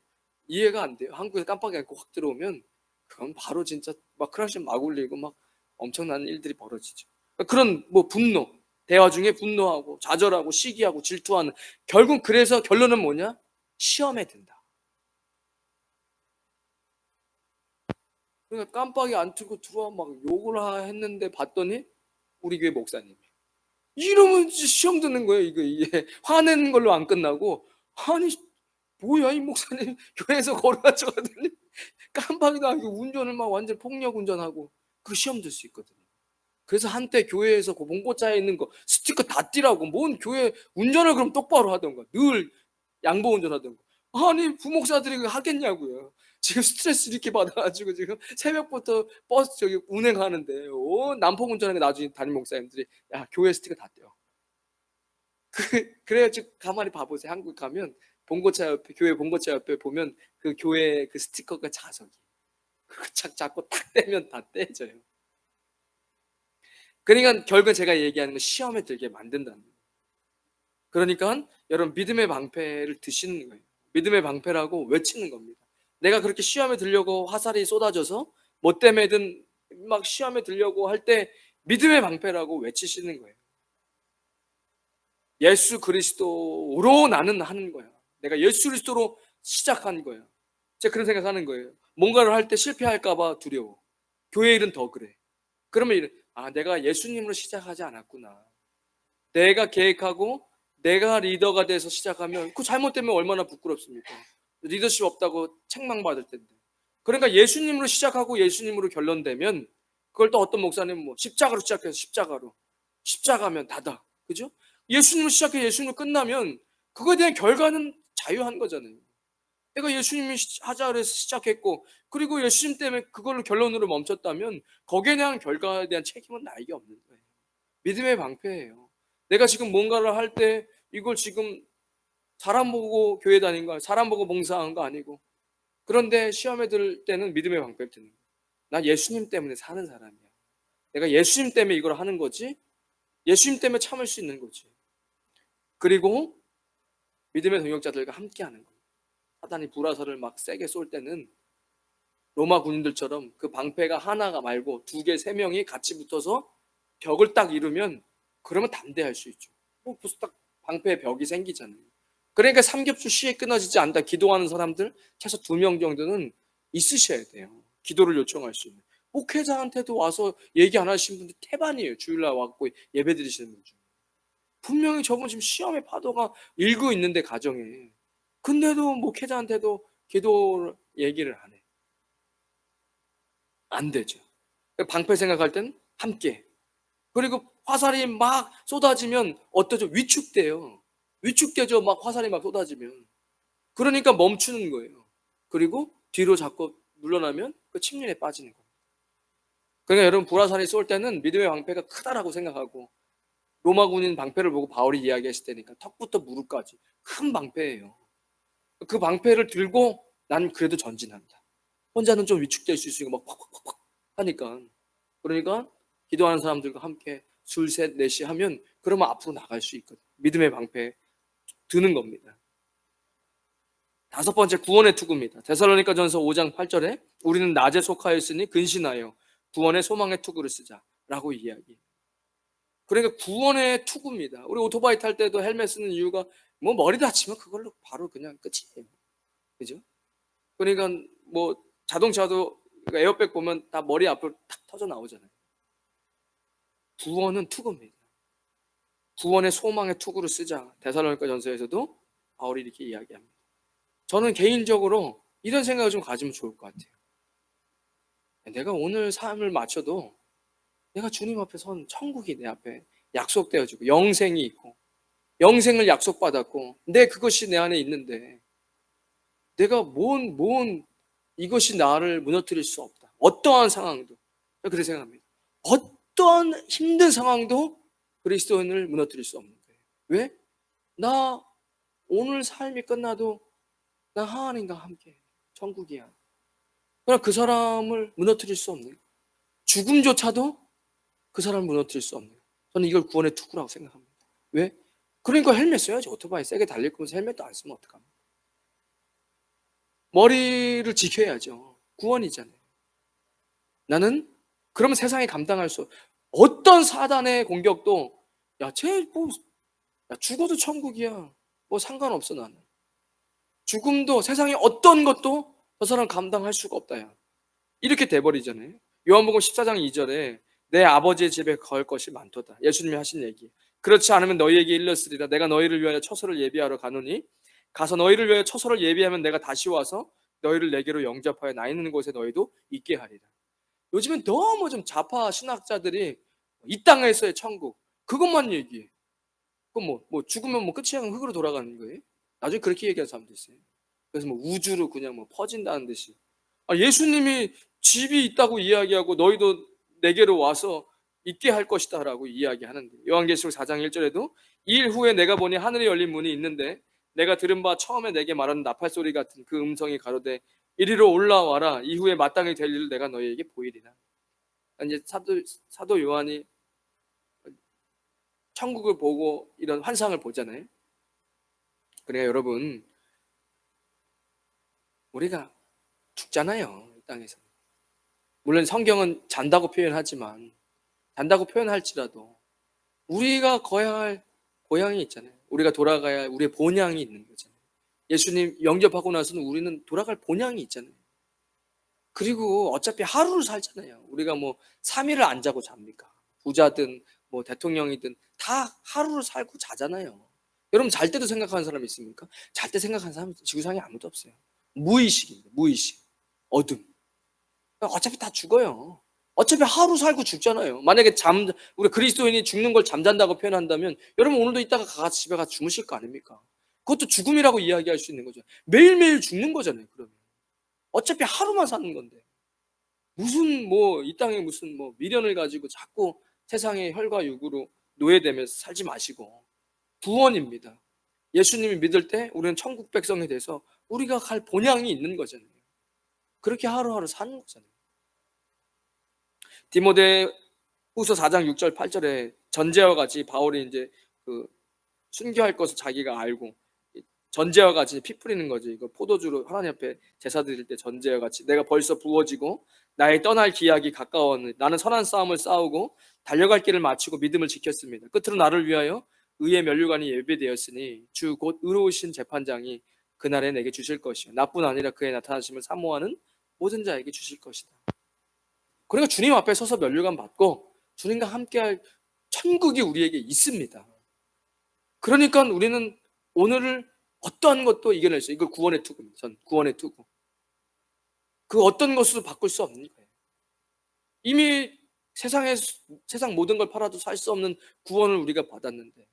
이해가 안 돼요. 한국에 깜빡이 안 켜고 확 들어오면 그건 바로 진짜 막 크라시 막 울리고 막 엄청난 일들이 벌어지죠. 그런 뭐 분노, 대화 중에 분노하고 좌절하고 시기하고 질투하는 결국 그래서 결론은 뭐냐? 시험에 든다. 그러니까 깜빡이 안 틀고 들어와 막 욕을 했는데 봤더니 우리 교회 목사님. 이러면 시험 드는 거예요. 이게 화내는 걸로 안 끝나고 아니 뭐야 이 목사님 교회에서 걸어가지고 하더니 깜빡이도 안 켜고 운전을 막 완전 폭력 운전하고 그 시험 들 수 있거든요. 그래서 한때 교회에서 그 봉고차에 있는 거 스티커 다 띄라고 뭔 교회 운전을 그럼 똑바로 하던가 늘 양보 운전하던가 아니 부목사들이 하겠냐고요. 지금 스트레스 이렇게 받아가지고 지금 새벽부터 버스 저기 운행하는데 난폭 운전하는 게 나중에 담임 목사님들이 야 교회 스티커 다 떼어. 그래가지고 가만히 봐보세요. 한국 가면 봉고차 옆에 교회 봉고차 옆에 보면 그 교회 그 스티커가 자석이 그거 자꾸 딱 떼면 다 떼져요. 그러니까 결국 제가 얘기하는 건 시험에 들게 만든다는 거예요. 그러니까 여러분 믿음의 방패를 드시는 거예요. 믿음의 방패라고 외치는 겁니다. 내가 그렇게 시험에 들려고 화살이 쏟아져서 뭐 때문에든 막 시험에 들려고 할 때 믿음의 방패라고 외치시는 거예요. 예수 그리스도로 나는 하는 거야. 내가 예수 그리스도로 시작한 거야. 제가 그런 생각하는 거예요. 뭔가를 할 때 실패할까 봐 두려워. 교회 일은 더 그래. 그러면 내가 예수님으로 시작하지 않았구나. 내가 계획하고 내가 리더가 돼서 시작하면 그 잘못되면 얼마나 부끄럽습니까? 리더십 없다고 책망받을 텐데. 그러니까 예수님으로 시작하고 예수님으로 결론되면 그걸 또 어떤 목사님은 뭐 십자가로 시작해서 십자가면 다다. 그죠? 예수님으로 시작해 예수님으로 끝나면 그거에 대한 결과는 자유한 거잖아요. 내가 예수님이 하자 그래서 시작했고 그리고 예수님 때문에 그걸로 결론으로 멈췄다면 거기에 대한 결과에 대한 책임은 나에게 없는 거예요. 믿음의 방패예요. 내가 지금 뭔가를 할 때 이걸 지금 사람 보고 교회 다닌 거, 사람 보고 봉사한 거 아니고 그런데 시험에 들 때는 믿음의 방패를 드는 거예요. 난 예수님 때문에 사는 사람이야. 내가 예수님 때문에 이걸 하는 거지 예수님 때문에 참을 수 있는 거지. 그리고 믿음의 동역자들과 함께 하는 거예요. 사단이 불화살을 막 세게 쏠 때는 로마 군인들처럼 그 방패가 하나가 말고 두 개, 세 명이 같이 붙어서 벽을 딱 이루면 그러면 담대할 수 있죠. 벌써 딱 방패의 벽이 생기잖아요. 그러니까 삼겹줄 시에 끊어지지 않다 기도하는 사람들 최소 2명 정도는 있으셔야 돼요. 기도를 요청할 수 있는. 목회자한테도 와서 얘기 안 하신 분들 태반이에요. 주일날 왔고 예배 드리시는 분 중에. 분명히 저분 지금 시험의 파도가 일고 있는데 가정에. 근데도 목회자한테도 기도 얘기를 안 해. 안 되죠. 방패 생각할 땐 함께. 그리고 화살이 막 쏟아지면 어떠죠? 위축돼요. 위축되죠. 막 화살이 막 쏟아지면. 그러니까 멈추는 거예요. 그리고 뒤로 자꾸 물러나면 그 침륜에 빠지는 겁니다. 그러니까 여러분 불화살이 쏠 때는 믿음의 방패가 크다라고 생각하고 로마 군인 방패를 보고 바울이 이야기했을 때니까 턱부터 무릎까지 큰 방패예요. 그 방패를 들고 난 그래도 전진한다. 혼자는 좀 위축될 수 있으니까 막 팍팍팍팍 하니까. 그러니까 기도하는 사람들과 함께 둘, 셋, 넷이 하면 그러면 앞으로 나갈 수 있거든. 믿음의 방패 드는 겁니다. 5번째 구원의 투구입니다. 데살로니가전서 5장 8절에 우리는 낮에 속하였으니 근신하여 구원의 소망의 투구를 쓰자라고 이야기. 그러니까 구원의 투구입니다. 우리 오토바이 탈 때도 헬멧 쓰는 이유가 뭐 머리 다치면 그걸로 바로 그냥 끝이에요. 그죠? 그러니까 뭐 자동차도 에어백 보면 다 머리 앞으로 탁 터져 나오잖아요. 구원은 투구입니다. 구원의 소망의 투구로 쓰자. 데살로니가 전서에서도 바울이 이렇게 이야기합니다. 저는 개인적으로 이런 생각을 좀 가지면 좋을 것 같아요. 내가 오늘 삶을 마쳐도 내가 주님 앞에 선 천국이 내 앞에 약속되어지고 영생이 있고 영생을 약속받았고 내 그것이 내 안에 있는데 내가 뭔 이것이 나를 무너뜨릴 수 없다. 어떠한 상황도. 그렇게 생각합니다. 어떠한 힘든 상황도 그리스도인을 무너뜨릴 수 없는 거예요. 왜? 나 오늘 삶이 끝나도 나 하나님과 함께 천국이야. 그러나 그 사람을 무너뜨릴 수 없는 거예요. 죽음조차도 그 사람을 무너뜨릴 수 없는 거예요. 저는 이걸 구원의 투구라고 생각합니다. 왜? 그러니까 헬멧 써야지. 오토바이 세게 달릴 거면서 헬멧도 안 쓰면 어떡합니까? 머리를 지켜야죠. 구원이잖아요. 나는 그러면 세상에 감당할 수 어떤 사단의 공격도 죽어도 천국이야. 뭐 상관없어 나는. 죽음도 세상에 어떤 것도 저 사람 감당할 수가 없다. 야. 이렇게 돼버리잖아요. 요한복음 14장 2절에 내 아버지의 집에 걸 것이 많도다. 예수님이 하신 얘기. 그렇지 않으면 너희에게 일렀으리라. 내가 너희를 위하여 처소를 예비하러 가노니 가서 너희를 위하여 처소를 예비하면 내가 다시 와서 너희를 내게로 영접하여 나 있는 곳에 너희도 있게 하리라. 요즘엔 너무 좀 좌파 신학자들이 이 땅에서의 천국 그것만 얘기해. 그럼 뭐 죽으면 뭐 끝이야 흙으로 돌아가는 거예요? 나중에 그렇게 얘기하는 사람도 있어요. 그래서 뭐 우주로 그냥 뭐 퍼진다는 듯이. 예수님이 집이 있다고 이야기하고 너희도 내게로 와서 있게 할 것이다 라고 이야기하는데 요한계시록 4장 1절에도 이 일 후에 내가 보니 하늘에 열린 문이 있는데 내가 들은 바 처음에 내게 말하는 나팔 소리 같은 그 음성이 가로되 이리로 올라와라 이후에 마땅히 될 일을 내가 너희에게 보이리라. 이제 사도 요한이 천국을 보고 이런 환상을 보잖아요. 그러니까 여러분 우리가 죽잖아요. 이 땅에서. 물론 성경은 잔다고 표현하지만 잔다고 표현할지라도 우리가 거야 할 고향이 있잖아요. 우리가 돌아가야 할 우리의 본향이 있는 거잖아요. 예수님 영접하고 나서는 우리는 돌아갈 본향이 있잖아요. 그리고 어차피 하루를 살잖아요. 우리가 뭐 3일을 안 자고 잡니까? 부자든 뭐 대통령이든 다 하루를 살고 자잖아요. 여러분 잘 때도 생각하는 사람이 있습니까? 잘 때 생각하는 사람은 지구상에 아무도 없어요. 무의식입니다. 무의식. 어둠. 어차피 다 죽어요. 어차피 하루 살고 죽잖아요. 만약에 우리 그리스도인이 죽는 걸 잠잔다고 표현한다면 여러분 오늘도 이따가 같이 집에 가서 주무실 거 아닙니까? 그것도 죽음이라고 이야기할 수 있는 거죠. 매일매일 죽는 거잖아요. 그러면 어차피 하루만 사는 건데 무슨 뭐 이 땅에 무슨 뭐 미련을 가지고 자꾸 세상의 혈과 육으로 노예되면서 살지 마시고 구원입니다. 예수님이 믿을 때 우리는 천국 백성이 돼서 우리가 갈 본향이 있는 거잖아요. 그렇게 하루하루 사는 거잖아요. 디모데 후서 4장 6절 8절에 전제와 같이 바울이 이제 그 순교할 것을 자기가 알고 전제와 같이 피 뿌리는 거지. 이거 포도주로 하나님 앞에 제사 드릴 때 전제와 같이 내가 벌써 부어지고 나의 떠날 기약이 가까웠느니 나는 선한 싸움을 싸우고 달려갈 길을 마치고 믿음을 지켰습니다. 끝으로 나를 위하여 의의 면류관이 예비되었으니 주 곧 의로우신 재판장이 그날에 내게 주실 것이요 나뿐 아니라 그의 나타나심을 사모하는 모든 자에게 주실 것이다. 그러니까 주님 앞에 서서 면류관 받고 주님과 함께할 천국이 우리에게 있습니다. 그러니까 우리는 오늘을 어떠한 것도 이겨낼 수 있어요. 이걸 구원의 투구입니다. 전 구원의 투구. 그 어떤 것으로 바꿀 수 없는 거예요. 이미 세상 모든 걸 팔아도 살 수 없는 구원을 우리가 받았는데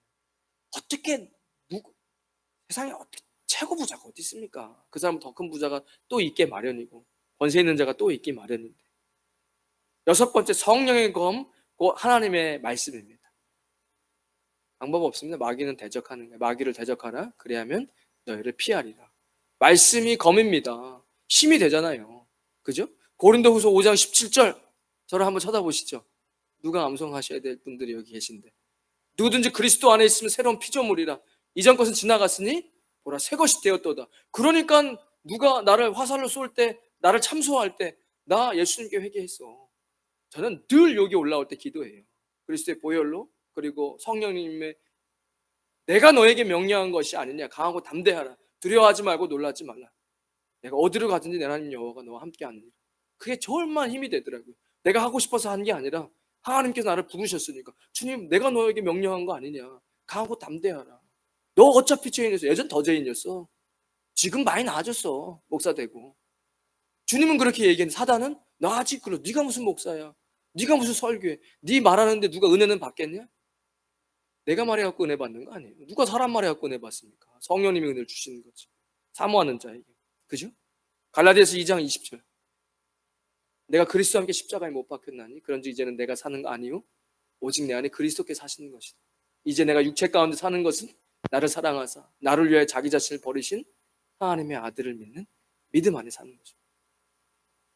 어떻게 세상에 어떻게 최고 부자가 어디 있습니까? 그 사람 더 큰 부자가 또 있게 마련이고 권세 있는 자가 또 있기 마련인데 여섯 번째 성령의 검, 곧 하나님의 말씀입니다. 방법 없습니다. 마귀는 대적하는 거예요. 마귀를 대적하라. 그래야면 너희를 피하리라. 말씀이 검입니다. 힘이 되잖아요. 그죠? 고린도후서 5장 17절 저를 한번 쳐다보시죠. 누가 암송하셔야 될 분들이 여기 계신데 누구든지 그리스도 안에 있으면 새로운 피조물이라 이전 것은 지나갔으니 보라 새 것이 되었도다. 그러니까 누가 나를 화살로 쏠 때 나를 참소할 때 나 예수님께 회개했어. 저는 늘 여기 올라올 때 기도해요. 그리스도의 보혈로 그리고 성령님의 내가 너에게 명령한 것이 아니냐 강하고 담대하라 두려워하지 말고 놀라지 말라 내가 어디로 가든지 내 하나님 여호와가 너와 함께 하느니라. 그게 저 얼마나 힘이 되더라고요. 내가 하고 싶어서 한 게 아니라 하나님께서 나를 부르셨으니까 주님 내가 너에게 명령한 거 아니냐 강하고 담대하라. 너 어차피 죄인이었어. 예전 더 죄인이었어. 지금 많이 나아졌어. 목사 되고. 주님은 그렇게 얘기했는데 사단은 나 아직 그래. 네가 무슨 목사야. 네가 무슨 설교해. 네 말하는데 누가 은혜는 받겠냐? 내가 말해갖고 은혜 받는 거 아니에요. 누가 사람 말해갖고 은혜 받습니까? 성령님이 은혜를 주시는 거지. 사모하는 자에게. 그죠? 갈라디아서 2장 20절. 내가 그리스도와 함께 십자가에 못 박혔나니 그런즉 이제는 내가 사는 거 아니요 오직 내 안에 그리스도께 사시는 것이다. 이제 내가 육체 가운데 사는 것은 나를 사랑하사 나를 위하여 자기 자신을 버리신 하나님의 아들을 믿는 믿음 안에 사는 거죠.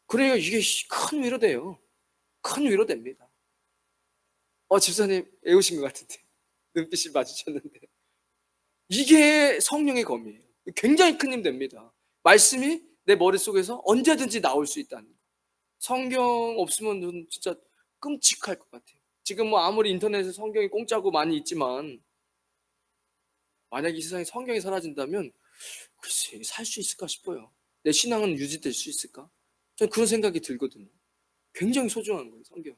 그러니까 이게 큰 위로돼요. 큰 위로됩니다. 집사님 애우신 것 같은데 눈빛이 마주쳤는데 이게 성령의 검이에요. 굉장히 큰 힘 됩니다. 말씀이 내 머릿속에서 언제든지 나올 수 있다는 거. 성경 없으면 눈 진짜 끔찍할 것 같아요. 지금 뭐 아무리 인터넷에 성경이 공짜고 많이 있지만 만약 이 세상에 성경이 사라진다면 글쎄 살 수 있을까 싶어요. 내 신앙은 유지될 수 있을까? 저는 그런 생각이 들거든요. 굉장히 소중한 거예요, 성경은.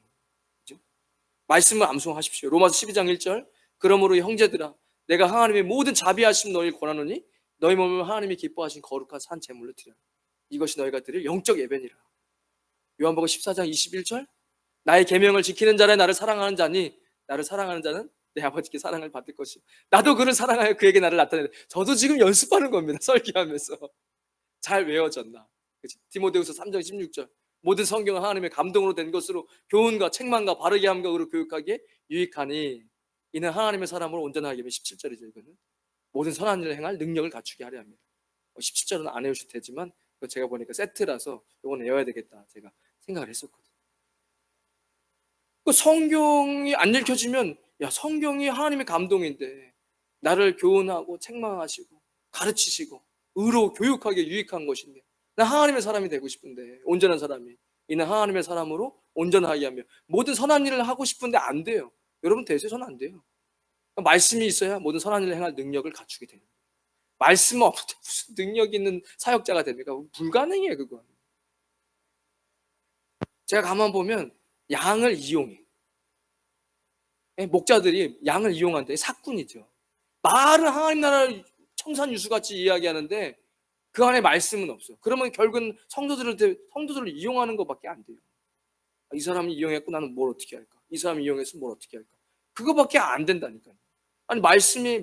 그죠? 말씀을 암송하십시오. 로마서 12장 1절. 그러므로 형제들아 내가 하나님의 모든 자비하심 너희를 권하노니 너희 몸을 하나님이 기뻐하신 거룩한 산 제물로 드려. 이것이 너희가 드릴 영적 예배니라. 요한복음 14장 21절. 나의 계명을 지키는 자라 나를 사랑하는 자니 나를 사랑하는 자는 내 아버지께 사랑을 받을 것이요. 나도 그를 사랑하여 그에게 나를 나타내는. 저도 지금 연습하는 겁니다. 설교하면서. 잘 외워졌나? 그치? 디모데후서 3장 16절. 모든 성경은 하나님의 감동으로 된 것으로 교훈과 책망과 바르게 함과 의로 교육하기에 유익하니 이는 하나님의 사람으로 온전하게 하면 17절이죠. 이거는 모든 선한 일을 행할 능력을 갖추게 하려 합니다. 17절은 안 외우셔도 되지만 제가 보니까 세트라서 이건 외워야 되겠다 제가 생각을 했었거든요. 성경이 안 읽혀지면 야 성경이 하나님의 감동인데 나를 교훈하고 책망하시고 가르치시고 의로 교육하게 유익한 것인데 나 하나님의 사람이 되고 싶은데 온전한 사람이 이는 하나님의 사람으로 온전하게 하며 모든 선한 일을 하고 싶은데 안 돼요. 여러분 되세요? 저는 안 돼요. 말씀이 있어야 모든 선한 일을 행할 능력을 갖추게 되는 거예요. 말씀 없는데 무슨 능력 있는 사역자가 됩니까? 불가능해요 그건. 제가 가만 보면 양을 이용해. 목자들이 양을 이용한데 사꾼이죠. 말은 하나님 나라를 청산유수같이 이야기하는데 그 안에 말씀은 없어요. 그러면 결국은 성도들을 이용하는 것밖에 안 돼요. 이 사람이 이용했고 나는 뭘 어떻게 할까? 이 사람이 이용해서 뭘 어떻게 할까? 그거밖에 안 된다니까요. 아니 말씀이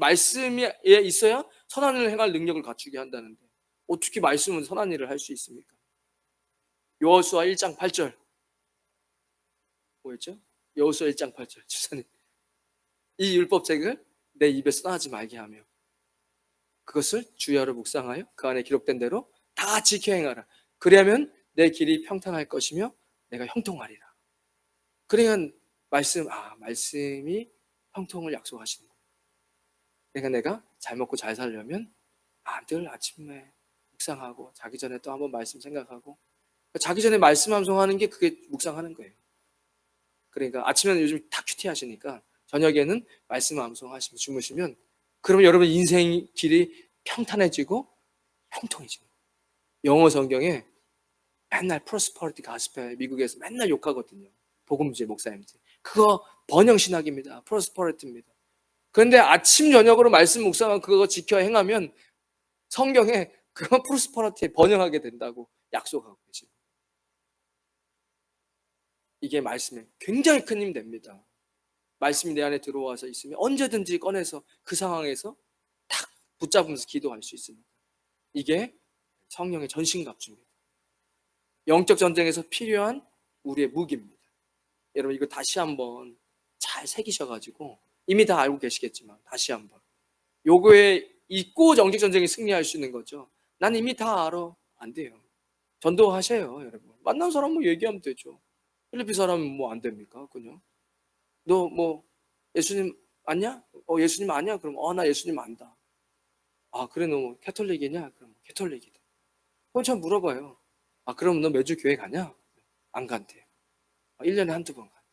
있어야 선한 일을 행할 능력을 갖추게 한다는데 어떻게 말씀은 선한 일을 할 수 있습니까? 여호수아 1장 8절 뭐였죠? 여호수아 1장 8절 주사님 이 율법책을 내 입에 써나지 말게 하며 그것을 주야로 묵상하여 그 안에 기록된 대로 다 지켜 행하라. 그리하면 내 길이 평탄할 것이며 내가 형통하리라. 그러면 말씀이 형통을 약속하시는 거예요. 내가 잘 먹고 잘 살려면 늘 아침에 묵상하고 자기 전에 또 한번 말씀 생각하고 자기 전에 말씀 암송하는 게 그게 묵상하는 거예요. 그러니까 아침에는 요즘 다 큐티 하시니까 저녁에는 말씀 암송하시면 주무시면 그러면 여러분 인생 길이 평탄해지고 형통해지는 거예요. 영어 성경에 맨날 프로스퍼리티 가스펠 미국에서 맨날 욕하거든요. 복음주의 목사님들. 그거 번영 신학입니다. 프로스퍼리티입니다. 그런데 아침 저녁으로 말씀 묵상하고 그거 지켜 행하면 성경에 그거 프로스퍼리티에 번영하게 된다고 약속하고 계십니다. 이게 말씀에 굉장히 큰 힘 됩니다. 말씀이 내 안에 들어와서 있으면 언제든지 꺼내서 그 상황에서 탁 붙잡으면서 기도할 수 있습니다. 이게 성령의 전신갑주입니다. 영적 전쟁에서 필요한 우리의 무기입니다. 여러분 이거 다시 한번 잘 새기셔가지고 이미 다 알고 계시겠지만 다시 한번 요거에 있고 영적 전쟁에 승리할 수 있는 거죠. 난 이미 다 알아. 안 돼요. 전도하셔요 여러분. 만난 사람 뭐 얘기하면 되죠. 필리핀 사람은 뭐 안 됩니까? 그냥 너 뭐 예수님 아냐? 예수님 아냐? 그럼 나 예수님 안다. 그래 너 뭐 캐톨릭이냐? 그럼 캐톨릭이다. 그럼 참 물어봐요. 그럼 너 매주 교회 가냐? 안 간대. 1년에 한두 번 간대.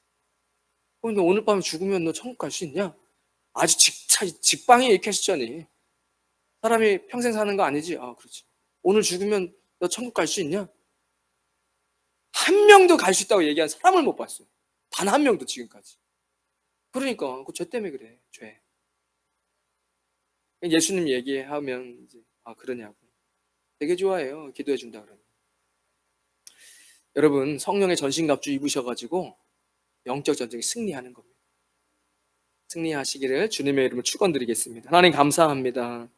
그럼 너 오늘 밤에 죽으면 너 천국 갈 수 있냐? 아주 직방이 캐스천이. 사람이 평생 사는 거 아니지? 그렇지. 오늘 죽으면 너 천국 갈 수 있냐? 한 명도 갈 수 있다고 얘기한 사람을 못 봤어요. 단 한 명도 지금까지. 그러니까 그 죄 때문에 그래. 죄. 예수님 얘기하면 이제 아 그러냐고 되게 좋아해요. 기도해 준다 그러면. 여러분 성령의 전신갑주 입으셔가지고 영적 전쟁에 승리하는 겁니다. 승리하시기를 주님의 이름으로 축원드리겠습니다. 하나님 감사합니다.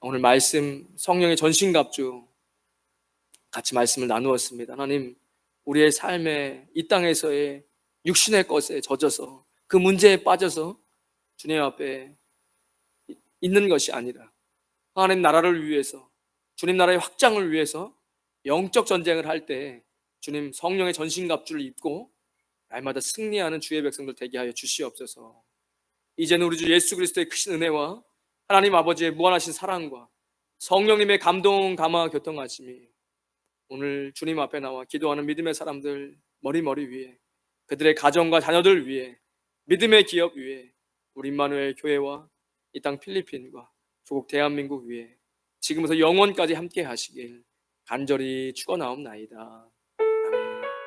오늘 말씀 성령의 전신갑주 같이 말씀을 나누었습니다. 하나님 우리의 삶에 이 땅에서의 육신의 것에 젖어서 그 문제에 빠져서 주님 앞에 있는 것이 아니라 하나님 나라를 위해서 주님 나라의 확장을 위해서 영적 전쟁을 할 때 주님 성령의 전신갑주를 입고 날마다 승리하는 주의 백성들 되게 하여 주시옵소서. 이제는 우리 주 예수 그리스도의 크신 은혜와 하나님 아버지의 무한하신 사랑과 성령님의 감동 감화 교통하심이 오늘 주님 앞에 나와 기도하는 믿음의 사람들 머리 위에 그들의 가정과 자녀들 위에 믿음의 기업 위에 우리 임마누엘 교회와 이 땅 필리핀과 조국 대한민국 위에 지금부터 영원까지 함께 하시길 간절히 축원하옵나이다. 아멘.